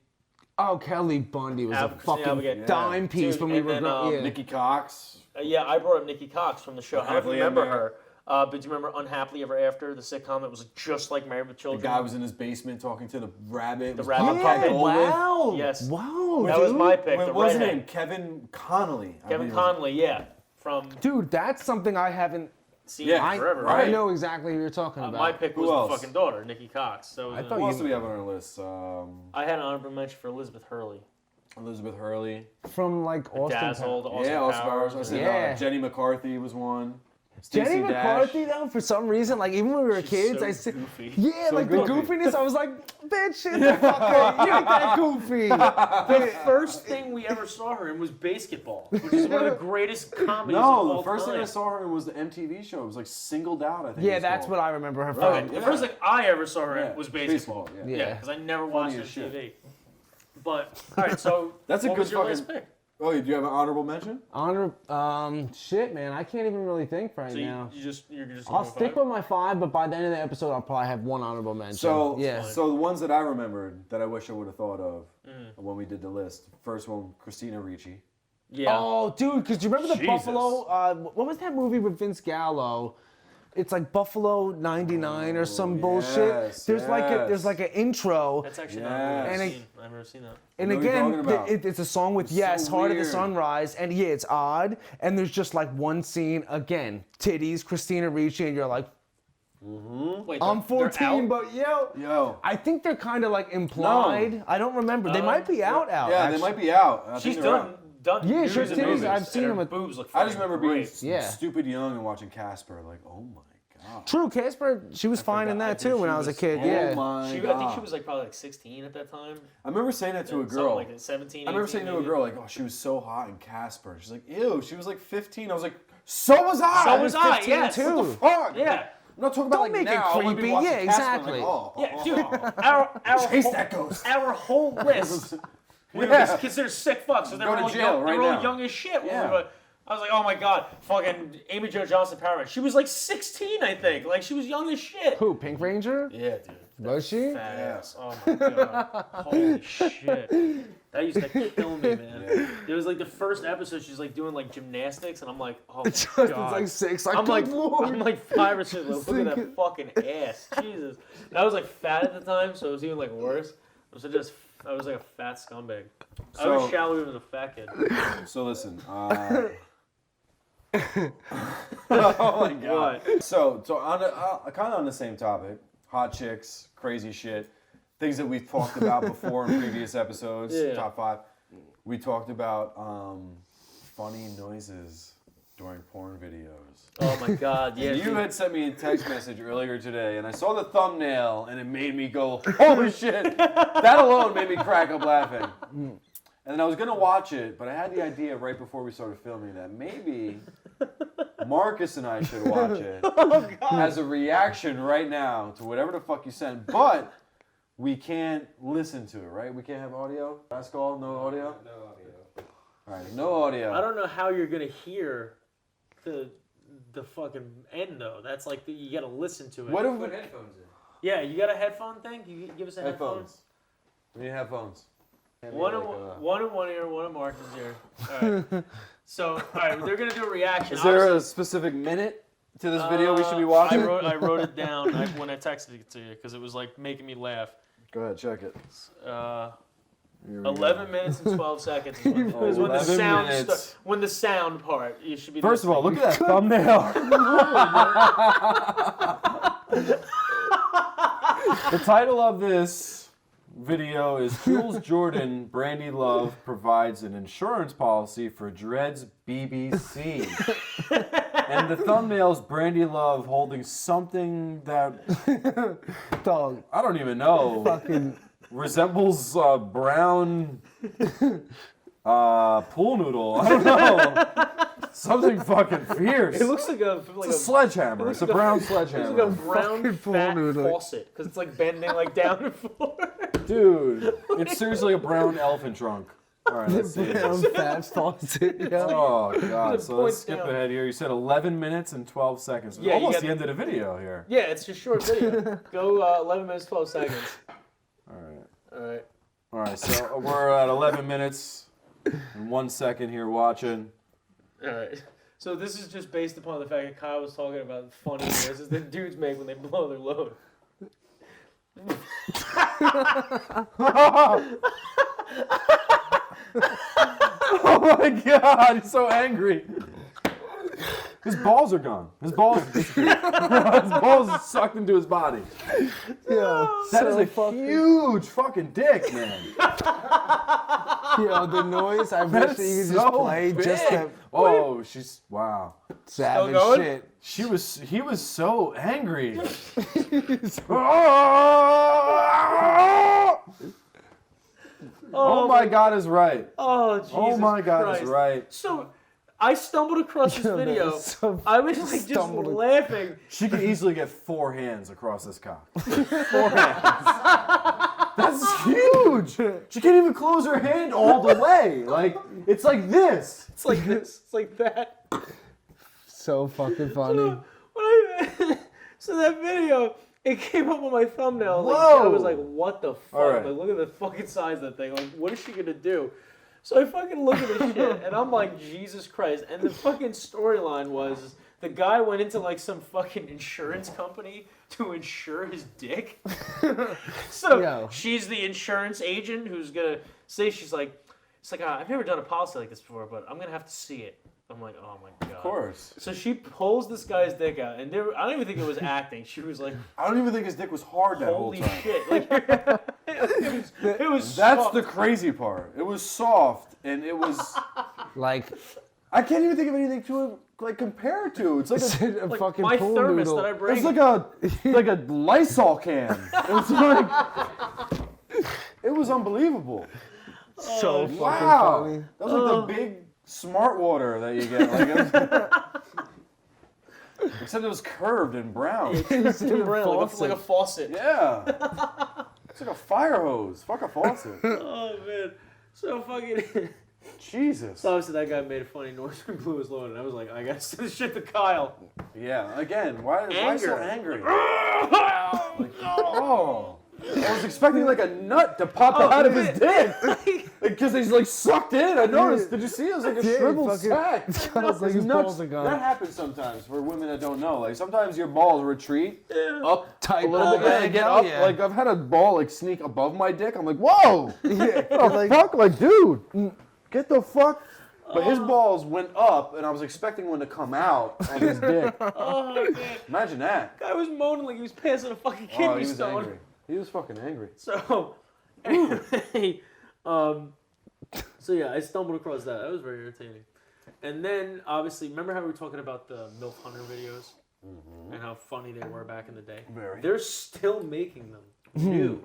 Oh, Kelly Bundy was a fucking Abigail. dime piece Dude, when we and were then, growing. Yeah. Nikki Cox. Yeah, I brought up Nikki Cox from the show. I don't Happily remember Ever- her. But do you remember Unhappily Ever After, the sitcom that was just like Married with The Children? guy was in his basement talking to the rabbit. The Was rabbit Bob puppet. Goldman. Wow. Yes. Wow. That was dude. my pick. Wait, The what was his redhead. name? Kevin Connolly. I Kevin believe it was. Conley, yeah. From Dude, that's something I haven't. seen Yeah, forever. right. I know exactly who you're talking about. My pick was Who the else? fucking daughter, Nikki Cox. So I thought Who else do we have on our list? I had an honorable mention for Elizabeth Hurley. Elizabeth Hurley. From like Austin Dazzled, Powers. Austin Austin Powers. I said Yeah. Jenny McCarthy was one. Jenny Stacey McCarthy Dash. though, for some reason, like even when we were She's kids, so I said, goofy. yeah, So like goofy. the goofiness. I was like, bitch, shit, the fuck up. You ain't that goofy. The first thing we ever saw her in was basketball, which is one of the greatest comedies of No, all the first time. thing I saw her in was the MTV show. It was like Singled Out, I think. Yeah, that's what I remember her from. Right. The Yeah. first thing I ever saw her Yeah, in was baseball. baseball, yeah. Yeah, because I never watched Funny it as on shit. TV. But all right, so That's a what good was your fucking- last pick? Oh, do you have an honorable mention? Honor, shit, man, I can't even really think right So now. you're just I'll going stick five? with my 5, but by the end of the episode, I'll probably have one honorable mention. So, yeah. so the ones that I remembered that I wish I would have thought of when we did the list. First one, Christina Ricci. Yeah. Oh, dude, because you remember the Jesus. Buffalo? What was that movie with Vince Gallo? It's like Buffalo '99 or some bullshit. yes, There's like an intro, That's actually Yes. not a movie I've And seen. I've never seen that. and know what you're again, talking about. it's a song with Yes, so Heart of the weird. Sunrise, and yeah, it's odd. And there's just like one scene again, titties, Christina Ricci, and you're like, Wait, I'm they're 14, out? but Yo. I think they're kind of like implied. No. I don't remember. They might be out. Yeah, actually. they might be out. I think She's they're done. out. Yeah, Yeah, sure, titties, I've seen them with- boobs. Look I just remember being great. Yeah. stupid young and watching Casper. Like, oh my god. True, Casper, she was fine in forgot. I that think too when she I was a was- kid. Oh Yeah. my I god. think she was like probably like 16 at that time. I remember saying that to a Something girl. like 17. I remember 18 saying to a maybe. girl, like, oh, she was so hot in Casper. She's like, ew, she was like 15. I was like, so was I. So was I, 15 yes. too. What the fuck? Yeah. I'm not talking about Don't like make it now. when we creepy. watch Yeah, Casper, exactly. Like, oh, Yeah, dude. Our Chase whole, that ghost. Our whole list. We Yeah. were considered sick fucks. So they Go were to all jail young, right they were all now. young as shit. Yeah. I was like, oh my god, fucking Amy Jo Johnson Paramount. She was like 16, I think. Like she was young as shit. Who? Pink Ranger? Yeah, dude. Was she? Fat ass. Oh my god. Holy shit. That used to kill me, man. It was like the first episode. She's like doing like gymnastics, and I'm like, oh my Justin's god. like 6. I'm like, Lord. I'm like 5 or 6. Like, look at that fucking ass, Jesus. And I was like fat at the time, so it was even like worse. I was like a fat scumbag. I was So- shallow even a fat kid. So listen. Oh my god. What? So on kind of on the same topic, hot chicks, crazy shit, things that we've talked about before in previous episodes, Yeah. top 5. We talked about funny noises during porn videos. Oh my god, yeah. You dude. had sent me a text message earlier today, and I saw the thumbnail, and it made me go, holy shit! That alone made me crack up laughing. And then I was gonna watch it, but I had the idea right before we started filming that maybe Marcus and I should watch it as a reaction right now to whatever the fuck you sent. But we can't listen to it, right? We can't have audio. Last call, no audio. No audio. All right, no audio. I don't know how you're gonna hear the fucking end though. That's like you gotta listen to it. What if we headphones in. Yeah, you got a headphone thing? Can you give us a headphone? headphones? We need headphones. One in one ear, one in Marcus' ear. All right. So, all right, they're gonna do a reaction. Is there a specific minute to this video we should be watching? I wrote it down when I texted it to you because it was like making me laugh. Go ahead, check it. 11 minutes and 12 seconds is when, is when the 11 sound minutes. when the sound part you should be. First of all, listening. look at that thumbnail. The title of this video is Jules Jordan, Brandy Love provides an insurance policy for Dread's BBC. And the thumbnail's Brandy Love holding something that Dog. I don't even know. Fucking. Resembles brown pool noodle. I don't know. Something fucking fierce. It looks like It's a sledgehammer. It's a brown sledgehammer. It's like a brown Fucking pool fat noodle. faucet because it's like bending like down and forward. Dude, it's seriously a brown elephant trunk. All right, let's see. Brown fat faucet. Yeah. Oh, God. So let's points skip down. ahead here. You said 11 minutes and 12 seconds. Yeah, you Almost got- the end of the video here. Yeah, it's just short video. Go 11 minutes 12 seconds. All right. All right. All right, so we're at 11 minutes and 1 second here watching. All right. So this is just based upon the fact that Kyle was talking about funny noises that dudes make when they blow their load. Oh my God, he's so angry. His balls are gone. His balls sucked into his body. Yeah. That is a huge fucking dick, man. Yo, the noise. I wish that you could just play just that. Oh, she's wow. Savage going? shit. He was so angry. Oh my God is right. Oh, Jesus Oh my God Christ. is right. So, I stumbled across this Yo, that video. is so I was like just stumbled- laughing. She could easily get 4 hands across this cock. 4 hands. That's huge. She can't even close her hand all the way. Like, it's like this. It's like this. It's like that. So fucking funny. So that video, it came up on my thumbnail. Like, Whoa. I was like, what the fuck? All right. Like, look at the fucking size of that thing. Like, what is she gonna do? So I fucking look at this shit, and I'm like, Jesus Christ. And the fucking storyline was the guy went into like some fucking insurance company to insure his dick. So Yo. she's the insurance agent who's gonna say, she's like, it's like, I've never done a policy like this before, but I'm gonna have to see it. I'm like, oh my God. Of course. So she pulls this guy's dick out, and I don't even think it was acting. She was like, I don't even think his dick was hard that whole holy time. shit. Like, it was That's soft. the crazy part. It was soft, and it was. Like, I can't even think of anything to like compare it to. It's like a, a like fucking my pool thermos noodle. that I bring. it's like a Lysol can. It's like it was unbelievable. So fucking Wow, funny. that was like the big smart water that you get. Like, except it was curved and brown. It's like a faucet. Yeah, it's like a fire hose. Fuck a faucet. Oh man. So fucking. Jesus. So obviously that guy made a funny noise when blew his load, and I was like, I gotta send this shit to Kyle. Yeah. Again, why so angry? Like, Oh. I was expecting like a nut to pop out of his dick. Because he's like sucked in. I noticed. Did you see? It was like a Yeah, shriveled fucking- sack. It's like his Nuts. balls are gone. That happens sometimes for women that don't know. Like sometimes your balls retreat up Tight a little bit ball and bag, get hell up. yeah. Like I've had a ball like sneak above my dick. I'm like, whoa! Yeah, What the fuck? Like, dude, get the fuck. But Oh. his balls went up, and I was expecting one to come out on his dick. oh man. Imagine that. Guy was moaning like he was passing a fucking Oh, kidney he was stone. angry. He was fucking angry. So, anyway, so yeah, I stumbled across that. That was very entertaining. And then, obviously, remember how we were talking about the MILF Hunter videos? And how funny they were back in the day? Very. They're still making them new.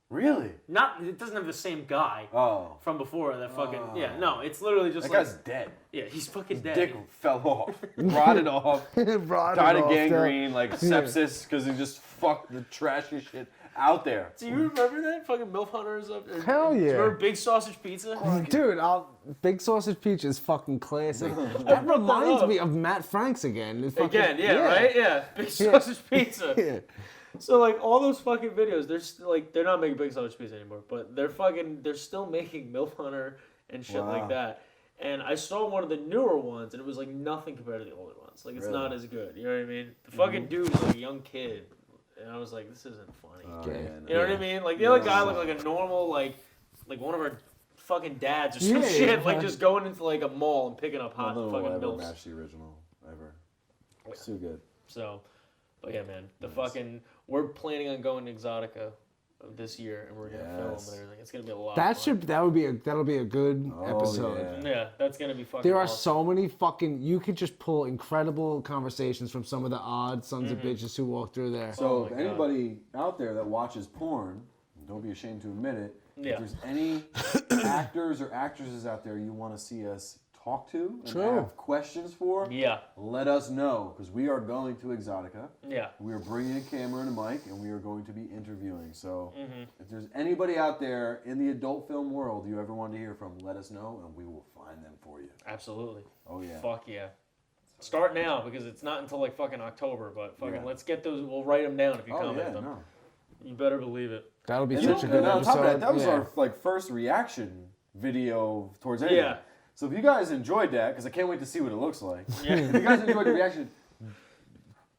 Really? Not, it doesn't have the same guy Oh. from before that fucking, yeah, no, it's literally just That like, guy's dead. yeah, he's fucking dead. Dick fell off, rotted off, died of gangrene, like sepsis, because he just fucked the trashy shit out there. Do you remember that? Fucking MILF Hunters up there? Hell Do you yeah. remember Big Sausage Pizza? Dude, Big Sausage Peach is fucking classic. That reminds me of Matt Franks again. It's fucking- Again, yeah, right? Yeah, Big Sausage Pizza. Yeah. So like all those fucking videos, they're still, like they're not making Big Sausage Pizza anymore, but they're still making MILF Hunter and shit like that. And I saw one of the newer ones, and it was like nothing compared to the older ones. Like it's not as good. You know what I mean? The fucking dude was like a young kid, and I was like, this isn't funny. You know what I mean? Like the other guy looked like a normal like one of our fucking dads or some shit, like just going into like a mall and picking up hot fucking MILFs. match the original ever. It's too good. So, but yeah, man, we're planning on going to Exotica this year, and we're gonna film and everything. It's gonna be a lot. of fun. That'll be a good episode. Yeah. That's gonna be fucking. There are awesome. so many fucking. You could just pull incredible conversations from some of the odd sons of bitches who walk through there. So if anybody out there that watches porn, don't be ashamed to admit it. Yeah. If there's any actors or actresses out there you want to see us talk to and have questions for, let us know, because we are going to Exotica. Yeah. We are bringing a camera and a mic, and we are going to be interviewing. So if there's anybody out there in the adult film world you ever want to hear from, let us know, and we will find them for you. Absolutely. Oh, yeah. Fuck yeah. Start now, because it's not until like fucking October, but fucking let's get those. We'll write them down if you comment them. No. You better believe it. That'll be And such a good on top of episode. that was our first reaction video towards anything. Yeah. So if you guys enjoyed that, because I can't wait to see what it looks like. If you guys enjoyed the reaction,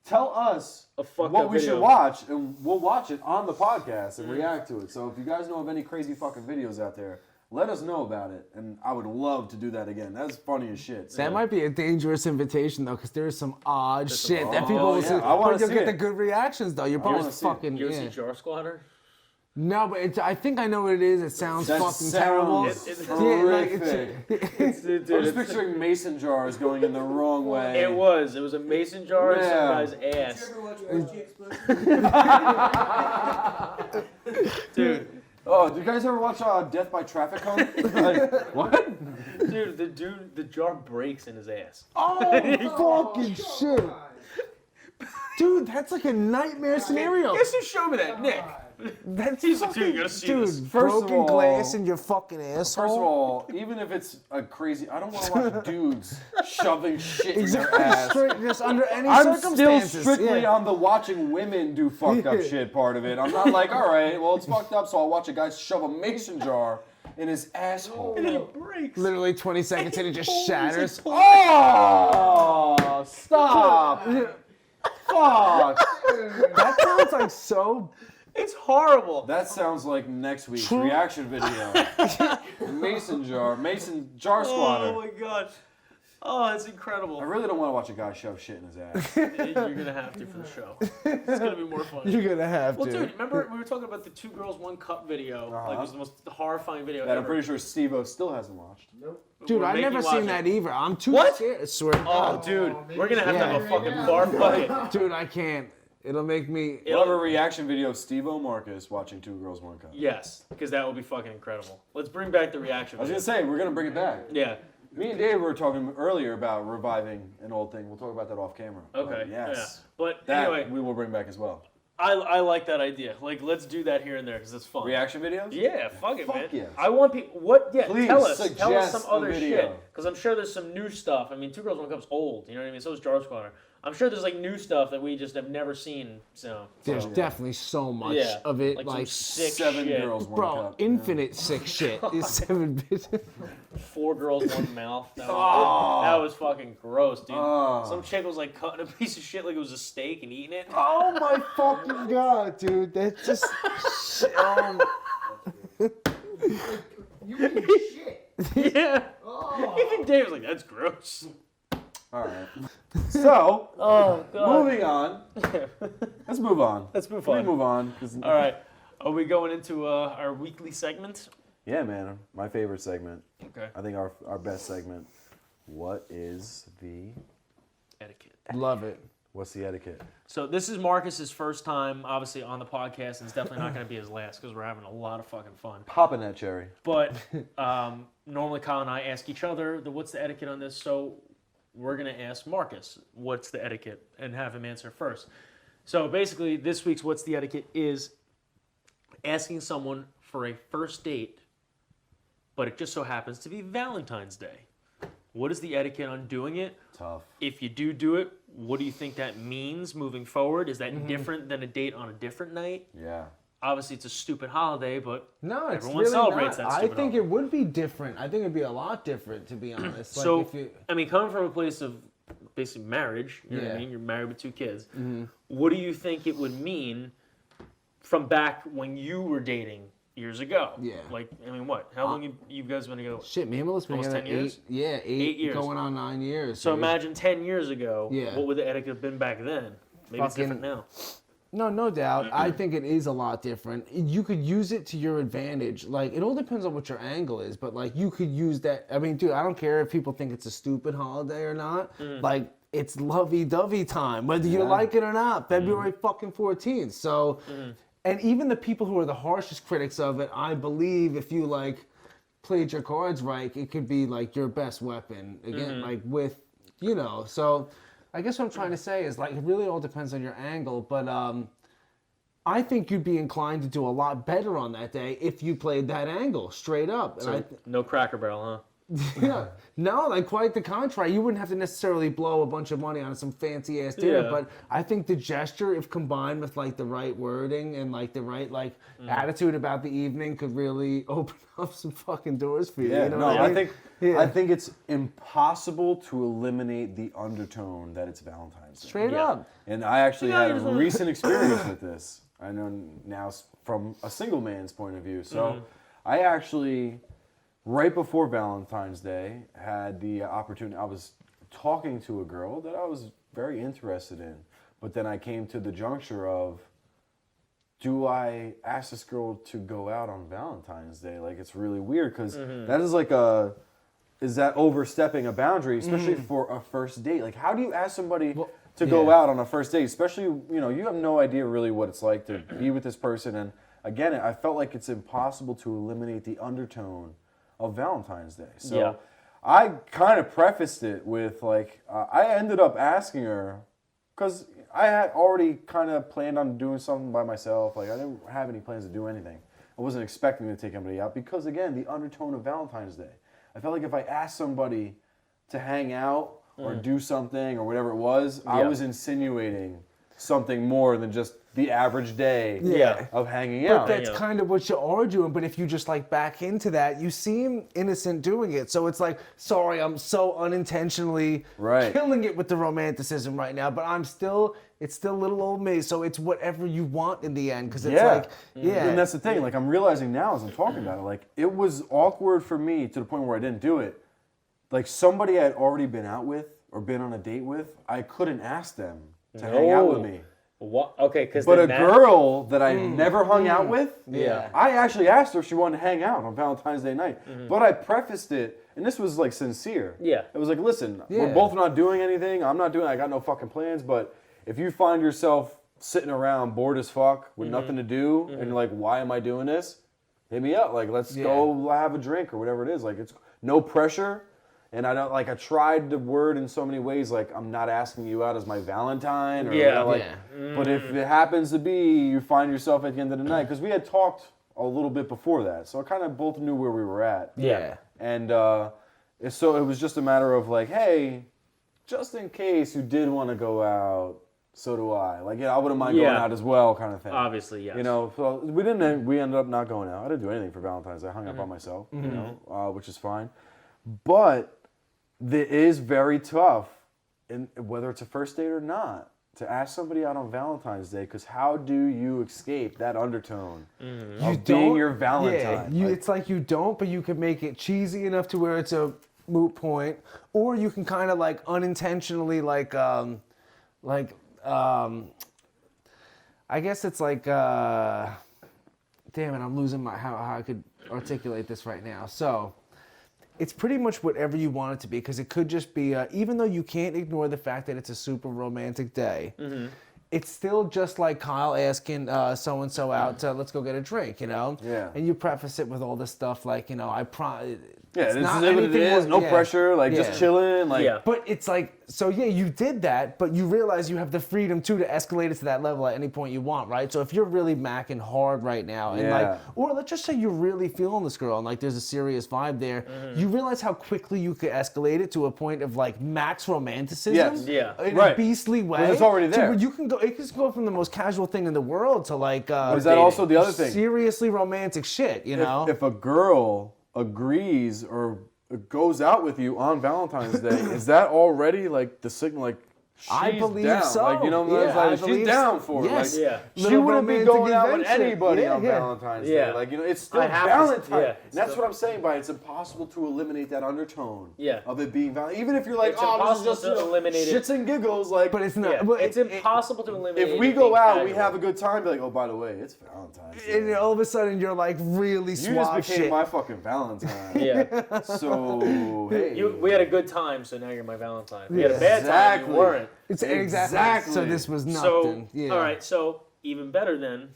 tell us what we should watch, and we'll watch it on the podcast and react to it. So if you guys know of any crazy fucking videos out there, let us know about it, and I would love to do that again. That's funny as shit. So. That might be a dangerous invitation though, because there's some odd shit that people will see. I want But to you'll see get it. the good reactions though. You're probably wanna see it. fucking. You ever Yeah. see Jar Squatter? No, but I think I know what it is. It sounds That fucking terrible. sounds Yeah, like, horrific. Dude, I'm just picturing mason jars going in the wrong way. It was a mason jar in some Yeah. guy's ass. Dude. Oh, do you guys ever watch Death by Traffic Cone? Like, what? Dude, the jar breaks in his ass. Oh, fucking shit. Dude, that's like a nightmare scenario. Guess who showed me that? Nick. That's He's like, fucking, dude, you gotta see dude, this. First of broken all- glass in your fucking asshole. First of all, even if it's a crazy, I don't want to watch dudes shoving shit in their ass. Straight, just under any I'm still circumstances. strictly yeah. on the watching women do fucked up shit part of it. I'm not like, all right, well, it's fucked up, so I'll watch a guy shove a mason jar in his asshole. And it breaks. Literally 20 seconds and it just shatters. Oh, stop. Fuck. That sounds like so. It's horrible. That sounds like next week's reaction video. Mason jar squatter. Oh my god. Oh, it's I incredible. really don't want to watch a guy shove shit in his ass. You're gonna have to for the show. It's gonna be more fun. You're gonna have Well, to. dude, remember we were talking about the 2 Girls 1 Cup video? Like, it was the most horrifying video That ever. I'm pretty sure Steve-O still hasn't watched. Dude, We're I've making never watch seen it. that either. I'm too What? scared. I swear to Oh, God. dude, we're gonna have to have a fucking barf bucket. Dude, I can't. It'll make me. We'll have a reaction video of Steve-O Marcus watching 2 Girls 1 Cup. Yes, because that would be fucking incredible. Let's bring back the reaction. I was video. gonna say, we're gonna bring it back. Yeah. Me and Dave were talking earlier about reviving an old thing. We'll talk about that off camera. Okay. But yes. Yeah. But That anyway, we will bring back as well. I like that idea. Like, let's do that here and there because it's fun. Reaction videos? Yeah, fuck it, man. yes. I want people. What? Yeah, Please tell us suggest some a other video. shit because I'm sure there's some new stuff. I mean, 2 Girls 1 Cup's old. You know what I mean? So is Jar Squatter. I'm sure there's like new stuff that we just have never seen. So There's definitely so much yeah, of it. some Like, sick 7 shit. Girls 1 bro, Cup. infinite sick shit. Is 7 bitches. 4 girls, 1 mouth. That was fucking gross, dude. Oh. Some chick was like cutting a piece of shit like it was a steak and eating it. Oh my fucking god, dude. That's just. Yeah. Even Dave was like, "That's gross." All right. So, Oh god. moving on. Let's move on. Let's move Let me on. move on. 'Cause- All right. Are we going into our weekly segment? Yeah, man. My favorite segment. Okay. I think our best segment. What is the Etiquette. Love it. What's the etiquette? So this is Marcus's first time, obviously, on the podcast, and it's definitely not going to be his last because we're having a lot of fucking fun. Popping that cherry. But normally Kyle and I ask each other, what's the etiquette on this? So we're going to ask Marcus, what's the etiquette, and have him answer first. So basically, this week's what's the etiquette is asking someone for a first date, but it just so happens to be Valentine's Day. What is the etiquette on doing it? Tough. If you do it, what do you think that means moving forward? Is that different than a date on a different night? Yeah. Obviously, it's a stupid holiday, but No, it's everyone really celebrates not. that I stupid think holiday. it would be different. I think it'd be a lot different, to be honest. Like So, if you, I mean, coming from a place of basically marriage, you know what I Yeah. mean? You're married with 2 kids. What do you think it would mean from back when you were dating years ago? Yeah. Like, I mean, what? How long you guys been together? shit, me and Melissa's been Almost together 10 years? 8 years. going on 9 years. So dude. imagine 10 years ago, Yeah. what would the etiquette have been back then? Maybe it's different Fucking- now. No, no doubt. I think it is a lot different. You could use it to your advantage. Like, it all depends on what your angle is, but like, you could use that. I mean, dude, I don't care if people think it's a stupid holiday or not. Like, it's lovey-dovey time, whether you like it or not. February fucking 14th. So, and even the people who are the harshest critics of it, I believe if you like played your cards right, it could be like your best weapon. Again, like with, you know, so. I guess what I'm trying to say is, like, it really all depends on your angle, but I think you'd be inclined to do a lot better on that day if you played that angle straight up. And So, no Cracker Barrel, huh? yeah, no, like quite the contrary. You wouldn't have to necessarily blow a bunch of money on some fancy ass dinner, Yeah. but I think the gesture, if combined with like the right wording and like the right like attitude about the evening, could really open up some fucking doors for you. Yeah, you know no, what I mean? I think it's impossible to eliminate the undertone that it's Valentine's Day. Straight Yeah. up. And I actually had a just wanna- recent experience with this. I know now from a single man's point of view. So I actually right before Valentine's Day, had the opportunity. I was talking to a girl that I was very interested in, but then I came to the juncture of, do I ask this girl to go out on Valentine's Day? Like, it's really weird because that is like is that overstepping a boundary, especially for a first date? Like, how do you ask somebody to go out on a first date? Especially, you have no idea really what it's like to be with this person. And again, I felt like it's impossible to eliminate the undertone of Valentine's Day. So I kind of prefaced it with like, I ended up asking her, because I had already kind of planned on doing something by myself. Like, I didn't have any plans to do anything. I wasn't expecting to take anybody out because, again, the undertone of Valentine's Day. I felt like if I asked somebody to hang out or do something or whatever it was, I was insinuating something more than just the average day of hanging out. But that's kind of what you are doing. But if you just like back into that, you seem innocent doing it. So it's like, sorry, I'm so unintentionally killing it with the romanticism right now. But it's still little old me. So it's whatever you want in the end. Because it's like, And that's the thing. Like, I'm realizing now as I'm talking about it, like, it was awkward for me to the point where I didn't do it. Like, somebody I had already been out with or been on a date with, I couldn't ask them to hang out with me. What? Okay, but a girl that I never hung out with, I actually asked her if she wanted to hang out on Valentine's Day night. But I prefaced it, and this was like sincere. It was like, listen, we're both not doing anything. I'm not doing. I got no fucking plans. But if you find yourself sitting around bored as fuck with nothing to do, and you're like, why am I doing this? Hit me up. Like, let's go have a drink or whatever it is. Like, it's no pressure. And I don't, like, I tried the word in so many ways, like, I'm not asking you out as my Valentine. Or But if it happens to be, you find yourself at the end of the night. Because we had talked a little bit before that. So I kind of both knew where we were at. And so it was just a matter of, like, hey, just in case you did want to go out, so do I. Like, I wouldn't mind going out as well, kind of thing. Obviously, yes. So we ended up not going out. I didn't do anything for Valentine's. I hung up on myself, which is fine. But it is very tough, whether it's a first date or not, to ask somebody out on Valentine's Day, because how do you escape that undertone of being your Valentine? It's like you don't, but you could make it cheesy enough to where it's a moot point, or you can kind of like unintentionally I guess it's like, damn it, I'm losing how I could articulate this right now. So it's pretty much whatever you want it to be, because it could just be, even though you can't ignore the fact that it's a super romantic day, it's still just like Kyle asking so-and-so out to, let's go get a drink, Yeah. And you preface it with all this stuff like, I promise. Yeah, this is what it is. No pressure, like just chilling. Like, But it's like, so you did that, but you realize you have the freedom too to escalate it to that level at any point you want, right? So if you're really macking hard right now, and or let's just say you're really feeling this girl, and like there's a serious vibe there, you realize how quickly you could escalate it to a point of like max romanticism, in a beastly way. It's already there. It can go from the most casual thing in the world to like, is that also the other thing? Seriously romantic shit, If a girl agrees or goes out with you on Valentine's Day, is that already like the signal? Like, I believe down. so. Like, she's down for it. Yes. Like, she wouldn't be going out with anybody on Valentine's Day. Like, it's still Valentine. And that's what I'm saying by it's impossible to eliminate that undertone of it being Valentine. Even if you're like, this is just eliminate shits and giggles. Like, but it's not. It's impossible to eliminate. If we go out, we have a good time. Be like, oh, by the way, it's Valentine's Day. And all of a sudden, you're like really suave. You just became my fucking Valentine. So hey, we had a good time, so now you're my Valentine. We had a bad time, you weren't. It's exactly. So this was nothing. All right. So even better then,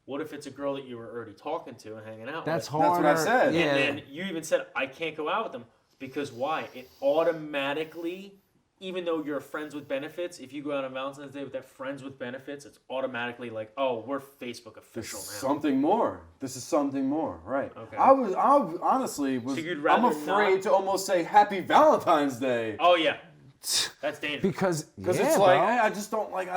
what if it's a girl that you were already talking to and hanging out That's with? harder. That's what I said. And then you even said, I can't go out with them. Because why? It automatically, even though you're friends with benefits, if you go out on Valentine's Day with that friends with benefits, it's automatically like, oh, we're Facebook official now. Something more. This is something more, right? Okay. I honestly was. So I'm afraid to almost say Happy Valentine's Day. Oh yeah. That's dangerous. Because it's like I just don't like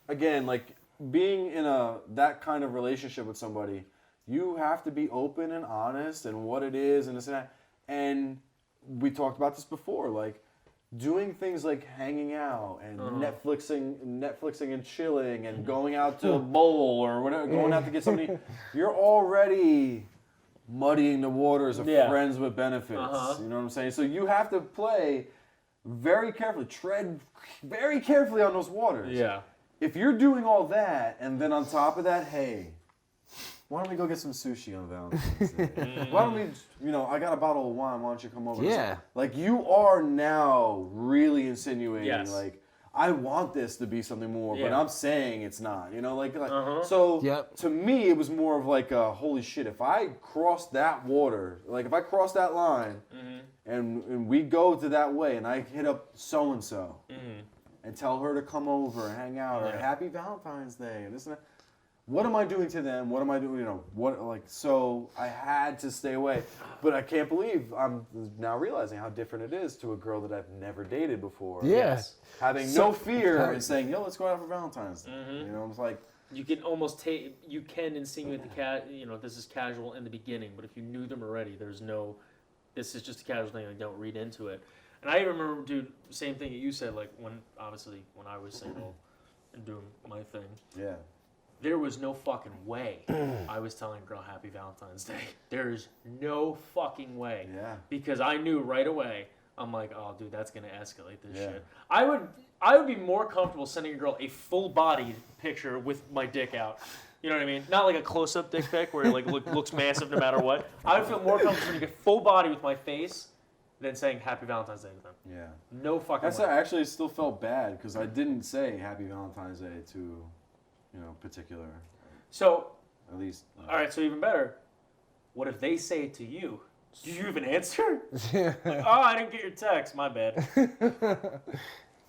again, like being in that kind of relationship with somebody, you have to be open and honest and what it is and this and that. And we talked about this before, like doing things like hanging out and Netflixing and chilling and going out to a bowl or whatever, going out to get somebody. You're already muddying the waters of Yeah. friends with benefits. You know what I'm saying? So you have to play very carefully, tread very carefully on those waters. Yeah. If you're doing all that, and then on top of that, hey, why don't we go get some sushi on Valentine's Day? Why don't we, I got a bottle of wine, why don't you come over? Yeah. Like, you are now really insinuating, Yes. like, I want this to be something more, but Yeah. I'm saying it's not, so Yep. to me, it was more of like, holy shit, if I cross that water, like if I cross that line, and we go to that way, and I hit up so-and-so, and tell her to come over and hang out, or happy Valentine's Day, and this and that. What am I doing to them? What am I doing? So I had to stay away. But I can't believe I'm now realizing how different it is to a girl that I've never dated before. Yeah. Yes. Having no fear and saying, yo, let's go out for Valentine's Day. It's like, You can almost you can insinuate this is casual in the beginning, but if you knew them already, this is just a casual thing, don't read into it. And I remember, dude, same thing that you said, like when I was single and doing my thing. yeah. There was no fucking way I was telling a girl Happy Valentine's Day. There's no fucking way. Yeah. Because I knew right away, I'm like, oh, dude, that's going to escalate this Yeah. shit. I would be more comfortable sending a girl a full-bodied picture with my dick out. You know what I mean? Not like a close-up dick pic where it looks massive no matter what. I would feel more comfortable sending a full body with my face than saying Happy Valentine's Day to them. Yeah. No fucking That's way. I actually still felt bad because I didn't say Happy Valentine's Day to, particular, So, at least. all right, so even better, what if they say it to you? Do you even answer? Like, oh, I didn't get your text. My bad.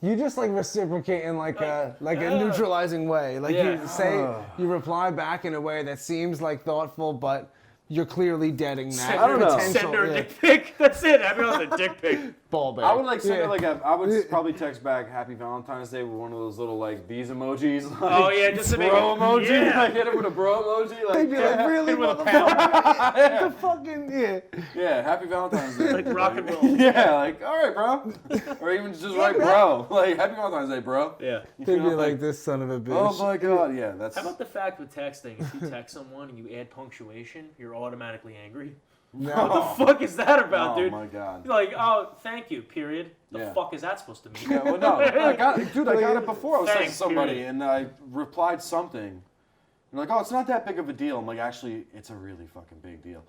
You just like reciprocate in like a neutralizing way. Like Yeah. you say, you reply back in a way that seems like thoughtful, but you're clearly deading that. I don't know. Send her a dick pic. That's it. Happy Valentine's Day, dick pic. Ball bag. I would send her I would probably text back Happy Valentine's Day with one of those little these emojis. Like, Oh, yeah, just to make bro it- emoji. yeah. Like hit it with a bro emoji. Like, They'd be like, really, With a motherfucker? The fucking, yeah. yeah, Happy Valentine's Day. Like rock and roll. Yeah, like, all right, bro. Or even just write bro. Like, Happy Valentine's Day, bro. Yeah. They'd be like, this son of a bitch. Oh my god, yeah, that's. How about the fact with texting, if you text someone and you add punctuation, you're automatically angry? No. What the fuck is that about, Oh dude? my god. You're like, oh, thank you, period. The Yeah. fuck is that supposed to mean? Yeah, well, no, I got it before. I was texting Thanks, somebody period. and I replied something. And like, oh, it's not that big of a deal. I'm like, actually, it's a really fucking big deal.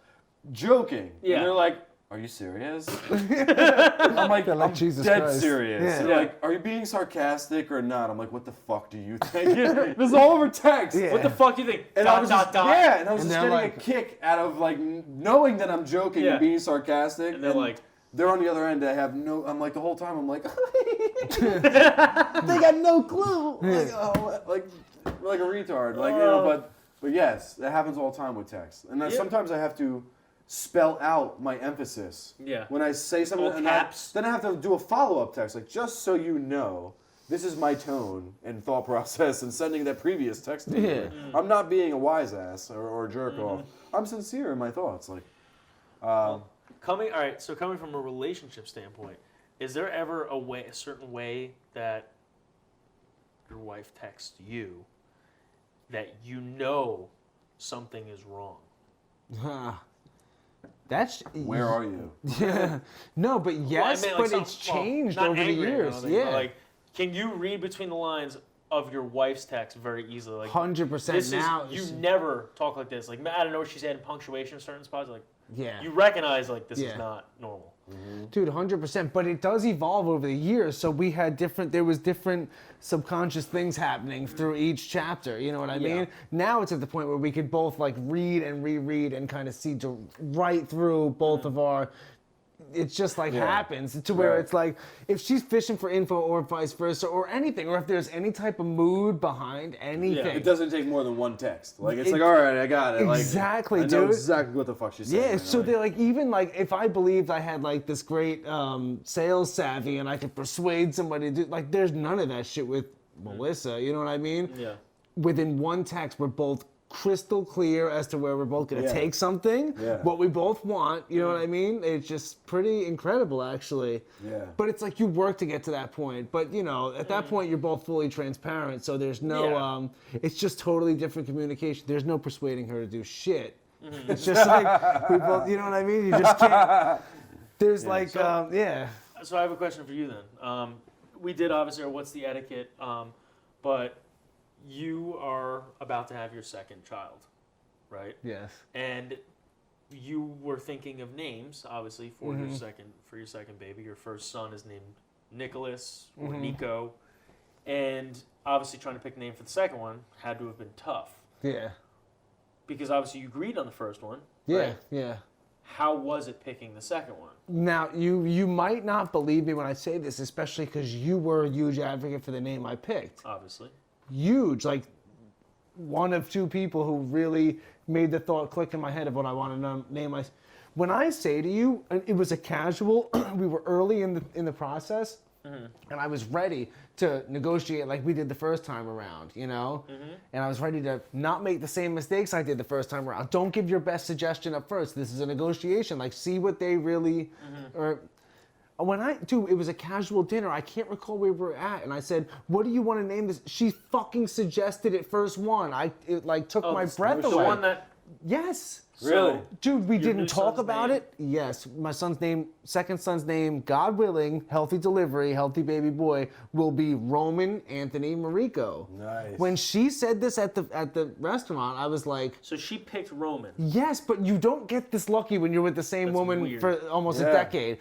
Joking. Yeah. And they're like, are you serious? I'm like, I'm Jesus dead Christ. serious. Yeah. They're like, are you being sarcastic or not? I'm like, what the fuck do you think? This is all over text. Yeah. What the fuck do you think? And dot, I was dot, just, dot. yeah, and I was And just they're getting like- a kick out of knowing that I'm joking Yeah. and being sarcastic. And they're like, they're on the other end. I'm like the whole time. I'm like, they got no clue. Like a retard. But yes, that happens all the time with text. And then Yeah. sometimes I have to spell out my emphasis. Yeah. When I say something, All and caps. then I have to do a follow-up text, like just so you know. This is my tone and thought process in sending that previous text to you. Yeah. I'm not being a wise ass or a jerk off. I'm sincere in my thoughts. coming from a relationship standpoint, is there ever a certain way that your wife texts you that you know something is wrong? That's Where are you? Yeah. No, but yes, Well, I meant, but it's changed not over the angry or years. anything, Yeah. but, like, can you read between the lines of your wife's text very easily? Like 100% this now. is you never talk like this. Like I don't know, she's adding punctuation in certain spots. Like Yeah. you recognize like this Yeah. is not normal. Dude, 100%. But it does evolve over the years. So we had there was different subconscious things happening through each chapter. You know what I mean? Now it's at the point where we could both read and reread and kind of see right through both of our. It's just happens to where it's like if she's fishing for info or vice versa or anything, or if there's any type of mood behind anything. It doesn't take more than one text. All right, I got it. Exactly, I know dude. exactly what the fuck she's saying. Yeah, so they're even if I believed I had this great sales savvy and I could persuade somebody to do there's none of that shit with Melissa, you know what I mean? Yeah. Within one text, we're both crystal clear as to where we're both gonna take something, Yeah. what we both want, you know what I mean? It's just pretty incredible actually. Yeah. But it's you work to get to that point. But at that point you're both fully transparent, so there's no it's just totally different communication. There's no persuading her to do shit. It's just like people, you know what I mean? You just can't. There's yeah. So I have a question for you then. We did obviously our what's the etiquette, but you are about to have your second child, right? Yes. And you were thinking of names, obviously, for your second baby. Your first son is named Nicholas or Nico, and obviously trying to pick a name for the second one had to have been tough. Yeah. Because obviously you agreed on the first one. Yeah. Right? Yeah. How was it picking the second one? Now, you might not believe me when I say this, especially because you were a huge advocate for the name I picked. Obviously. Huge, like one of two people who really made the thought click in my head of what I wanted to name my. When I say to you, it was a casual. We were early in the process, and I was ready to negotiate like we did the first time around, you know. And I was ready to not make the same mistakes I did the first time around. Don't give your best suggestion up first. This is a negotiation. Like, see what they really. Or when it was a casual dinner. I can't recall where we were at, and I said, "What do you want to name this?" She fucking suggested it first one. It took my breath away. The one that. Yes. Really? Dude, we Your new didn't talk son's about name? it. Yes, my second son's name, God willing, healthy delivery, healthy baby boy, will be Roman Anthony Marico. Nice. When she said this at the restaurant, I was like, So she picked Roman. yes, but you don't get this lucky when you're with the same That's woman weird. for almost a Yeah. decade.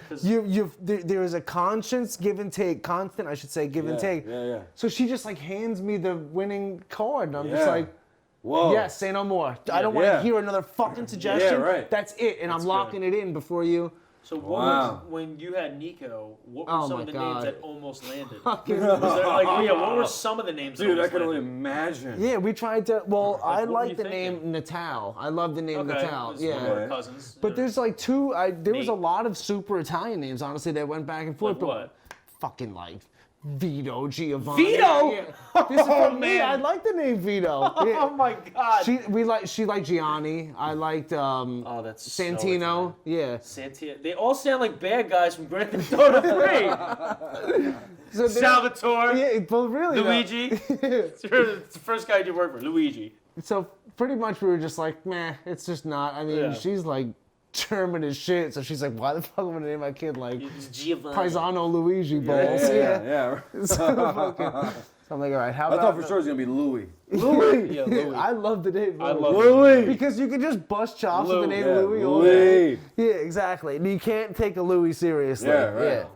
There is a conscience give and take, constant, I should say, give and take. Yeah. So she just like hands me the winning card, and I'm just Yeah. like, Whoa. yes, say no more. I don't want Yeah. to hear another fucking suggestion. Yeah, right. That's it, and I'm good. locking it in before you. So what was, when you had Nico, what were Oh some my of the God. names that almost landed? Fucking- Was there like, what were some of the names that Dude, I almost can only landed? imagine. Yeah, we tried to. Well, I what were like you the thinking? name Natal. I love the name Okay, Natal. it's Yeah. one of our cousins. But there's like two. There was a Nate. lot of super Italian names, honestly, that went back and forth. Like but what? Fucking like Vito, Giovanni. Vito? Yeah. This is from me. man. I like the name Vito. Oh Yeah. my God. She liked Gianni. I liked Oh, that's so Santino. Yeah. Santino. They all sound like bad guys from Grand Theft Auto 3. So there- Salvatore. Yeah, but really. though- Luigi. It's the first guy you work for, Luigi. So pretty much we were just like, meh, it's just not. I mean, Yeah. she's like German as shit. So she's like, why the fuck am I gonna name my kid like It's Giovanni. Paisano Luigi Balls? Yeah. So fucking. So I'm like, all right, how I about thought for sure it was gonna be Louis. Louis? Yeah, Louis. I love the name. I love Louis. because you can just bust chops with the name Yeah, Louis all day. Louis. Yeah, exactly. And you can't take a Louis seriously. Yeah, right.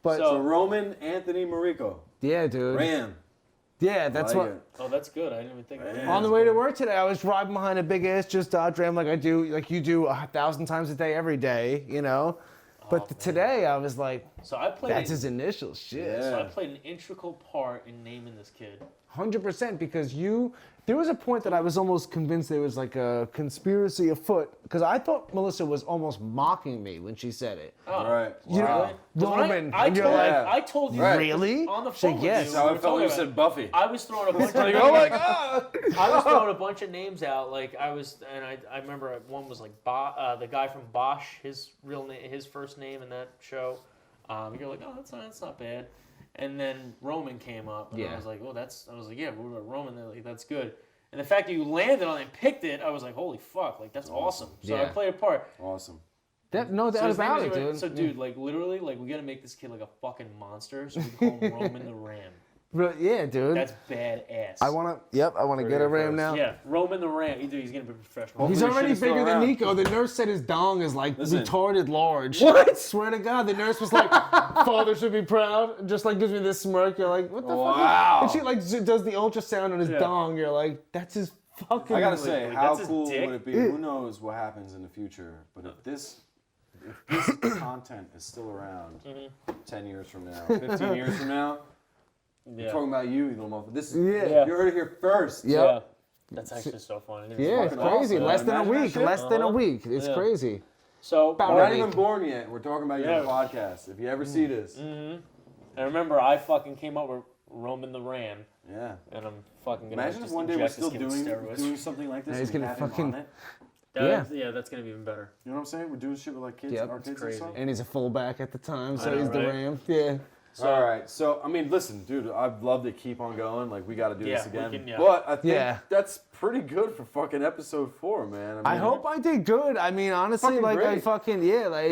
But So Roman Anthony Marico. yeah, dude. Ram. Yeah, that's Like what. it. Oh, that's good. I didn't even think of that. On the way to work today, I was driving behind a big ass just Dodge Ram like I do, like you do 1,000 times a day every day, you know. But today I was like, So I played. that's his initials, shit. So I played an integral part in naming this kid. 100% because there was a point that I was almost convinced there was like a conspiracy afoot because I thought Melissa was almost mocking me when she said it. Oh. Right. You know, Because when Roman. I and you're told, like, I told you Right. really? on the She's phone like, with yes. you. That's how we I were felt when you talking said Buffy. I was throwing a bunch of Like, names. oh my God. I was throwing a bunch of names out. Like I remember one was like the guy from Bosch. His real name, his first name in that show. You're like, oh, that's not bad. And then Roman came up, and I was like, yeah, what about Roman? They're like, that's good. And the fact that you landed on it and picked it, I was like, holy fuck, like that's awesome. So I Yeah. played a part. Awesome. No doubt his name about is- it, dude. So dude, like literally, like we gotta make this kid like a fucking monster. So we call him Roman the Ram. Yeah, dude. That's badass. I want to get a Ram now. Yeah, Roman the Ram. Dude, he's gonna be professional. He's Hopefully already shit is still bigger than around. Nico. The nurse said his dong is like Listen. retarded large. What? Swear to God, the nurse was like, "Father should be proud." Just like gives me this smirk. You're like, "What the fuck?" Wow. And she like does the ultrasound on his Yeah. dong. You're like, "That's his fucking." I gotta say, Like, how that's his cool dick? would it be? Who knows what happens in the future? But if this content is still around 10 years from now, 15 years from now, we're talking about you little motherfucker. This is, Yeah. you heard it here first. Yep. Yeah. That's actually so funny. Yeah, it's fucking crazy. awesome. Less than a Imagine that week. shit. Less than a week. It's Yeah. crazy. So About We're a not week. even born yet. We're talking about you on the podcast. If you ever see this. I remember I fucking came up with Roman the Ram, Yeah. and I'm fucking gonna Imagine if just one day we're inject still this kid with steroids. doing something like this. Yeah, he's and we gonna have him fucking- on it. Yeah, that's gonna be even better. You know what I'm saying? We're doing shit with like kids, Yep. our It's kids crazy. and stuff. And he's a fullback at the time, so know, he's the right? Ram. Yeah. So, all right. So, I mean, listen, dude, I'd love to keep on going. Like, we got to do this again. We can, But I think that's pretty good for fucking episode 4, man. I hope I did good. I mean, honestly, Fucking like, great.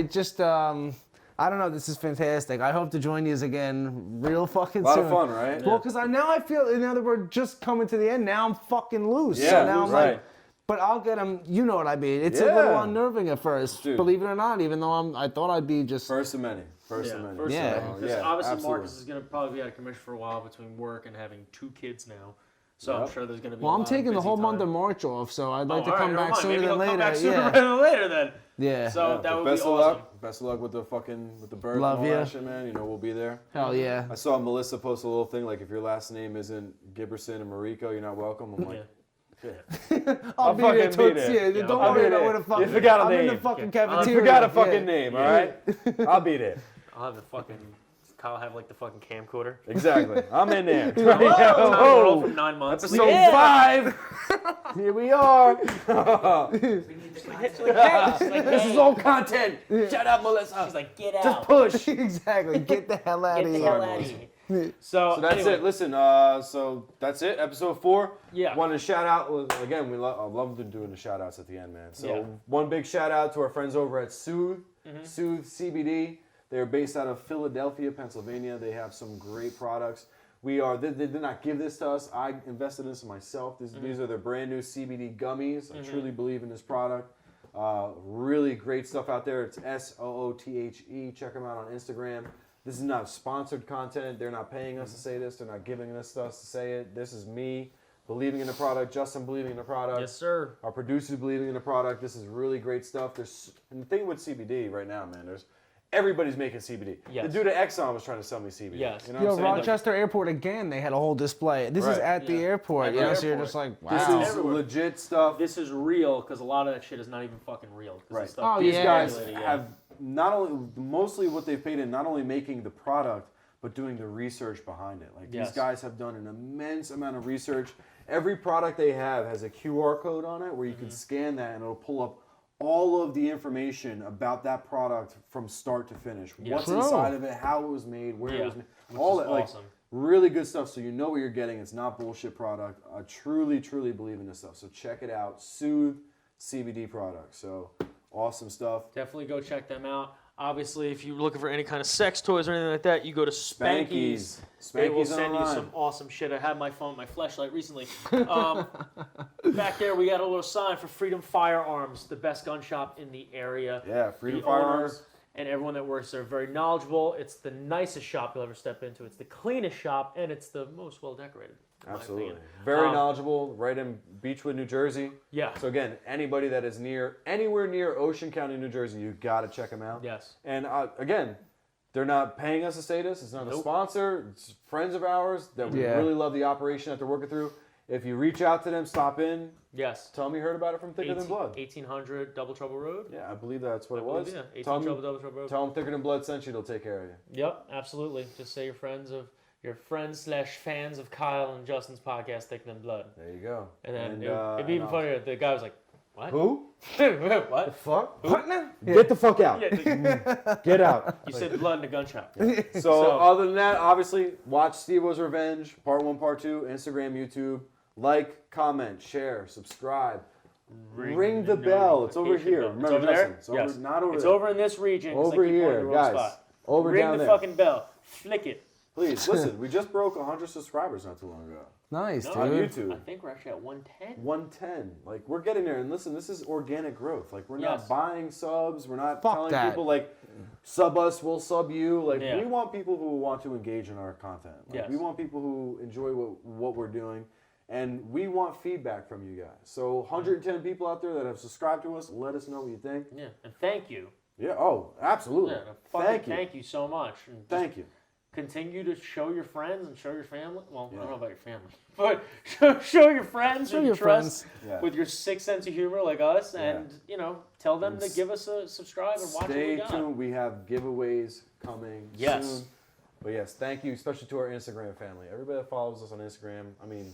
it just, I don't know, this is fantastic. I hope to join you again real fucking A lot soon. of fun, right? Well, because now I feel, in other words, just coming to the end, now I'm fucking loose. Yeah, so now I'm right. like, but I'll get them, you know what I mean. It's a little unnerving at first, Dude. believe it or not, even though I thought I'd be just... First of many. First of many. Yeah. So, Because obviously absolutely. Marcus is going to probably be out of commission for a while between work and having 2 kids now. So I'm sure there's going to be Well, a I'm lot taking of the busy whole time. month of March off, so I'd like to all come right, back never mind. sooner Maybe than he'll later. come back sooner Yeah. rather than later then. Yeah. So that would best be of awesome. luck. Best of luck with the birth Love and all ya. that shit, man. You know, we'll be there. Hell yeah. I saw Melissa post a little thing like, if your last name isn't Giberson and Mariko, you're not welcome. I'm like, I'll be there, fucking be Toots. there. Yeah, I'll don't be worry there. about what the fuck. You forgot a I'm in the name. fucking You cafeteria. forgot a fucking name, all right? I'll be there. I'll have the fucking... Kyle have like the fucking camcorder. Exactly. I'm in there. Whoa! From 9 months. Episode 5. Here we are. This is all content. Shut up, Melissa. She's like, get Just push. Exactly. Get the hell out of here. out of here. So that's anyway, it. Listen, so that's it. Episode 4. Yeah. Wanted to shout out again. I love doing the shout outs at the end, man. So Yeah. one big shout out to our friends over at Soothe, Soothe CBD. They're based out of Philadelphia, Pennsylvania. They have some great products. They did not give this to us. I invested in this myself. These are their brand new CBD gummies. I truly believe in this product. Really great stuff out there. It's SOOTHE. Check them out on Instagram. This is not sponsored content. They're not paying us to say this. They're not giving us stuff to say it. This is me believing in the product. Justin believing in the product. yes, sir. Our producers believing in the product. This is really great stuff. And the thing with CBD right now, man, everybody's making CBD. Yes. The dude at Exxon was trying to sell me CBD. Yes. You know Yo, what I'm saying? Rochester Airport again, they had a whole display. This is Right. at the airport, At you the know, so you're airport. just like, wow. This is everywhere. legit stuff. This is real because a lot of that shit is not even fucking real. 'Cause Right. this stuff Oh, These yeah. guys regulated, have not only mostly what they've paid in, not only making the product, but doing the research behind it. Like Yes. these guys have done an immense amount of research. Every product they have has a QR code on it where you can scan that and it'll pull up all of the information about that product from start to finish. What's True. inside of it, how it was made, where it was made, which all is that. Like awesome. really good stuff. So you know what you're getting. It's not bullshit product. I truly, truly believe in this stuff. So check it out. Soothe CBD product. So awesome stuff. Definitely go check them out. Obviously, if you're looking for any kind of sex toys or anything like that, you go to Spanky's. They will Spanky's send you online. some awesome shit. I had my phone, my flashlight recently. Back there, we got a little sign for Freedom Firearms, the best gun shop in the area. Yeah, Freedom The Firearms. owners and everyone that works there are very knowledgeable. It's the nicest shop you'll ever step into. It's the cleanest shop, and it's the most well decorated. in my Absolutely. opinion. Very knowledgeable, right in Beechwood, New Jersey. Yeah. So again, anybody that is anywhere near Ocean County, New Jersey, you got to check them out. Yes. And again, they're not paying us to say this. It's not a sponsor. It's friends of ours that we really love the operation that they're working through. If you reach out to them, stop in. Yes. Tell them you heard about it from Thicker Than Blood. 1800 Double Trouble Road. Yeah, I believe that's what it was. Yeah, Tell 18 them, Double Trouble Road. tell them Thicker Than Blood sent you. They'll take care of you. Yep, absolutely. Just say your friends / fans of Kyle and Justin's podcast, Thicker Than Blood. There you go. And then And, it'd be even funnier. The guy was like, "What? Who? What? Fuck? What now? Get the fuck out. Yeah, Get out. you said blood in a gun shop. So other than that, obviously, watch Steve-O's Revenge, Part 1, Part 2, Instagram, YouTube. Like, comment, share, subscribe. Ring the bell. It's over here. Bell. Remember, it's over there? Justin, it's over, not over It's there. over in this region. 'cause I Over keep pointing here, the wrong guys. spot. Over Ring down the there. fucking bell. Flick it. Please, listen, we just broke 100 subscribers not too long ago. Nice, No, dude. On I YouTube. think we're actually at 110. 110. Like, we're getting there. And listen, this is organic growth. Like, we're Yes. not buying subs. We're not Fuck telling that. people, like, sub us, we'll sub you. Like, Yeah. we want people who want to engage in our content. Like, Yes. we want people who enjoy what we're doing. And we want feedback from you guys. So 110 people out there that have subscribed to us, let us know what you think. Yeah, and thank you. Yeah, oh, absolutely. Yeah, fucking Thank you. thank you so much. And just Thank you. continue to show your friends and show your family. Well, I Yeah. don't know about your family, but show your friends Show and your trust Yeah. with your sick sense of humor like us, and tell them to give us a subscribe and watch what we Stay got. tuned. We have giveaways coming Yes. soon. But yes, thank you, especially to our Instagram family. Everybody that follows us on Instagram. I mean,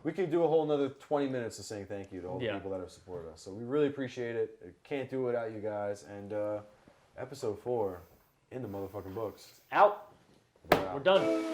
we can do a whole another 20 minutes of saying thank you to all the people that have supported us. So we really appreciate it. Can't do it without you guys. And episode 4 in the motherfucking books. Out. We're done.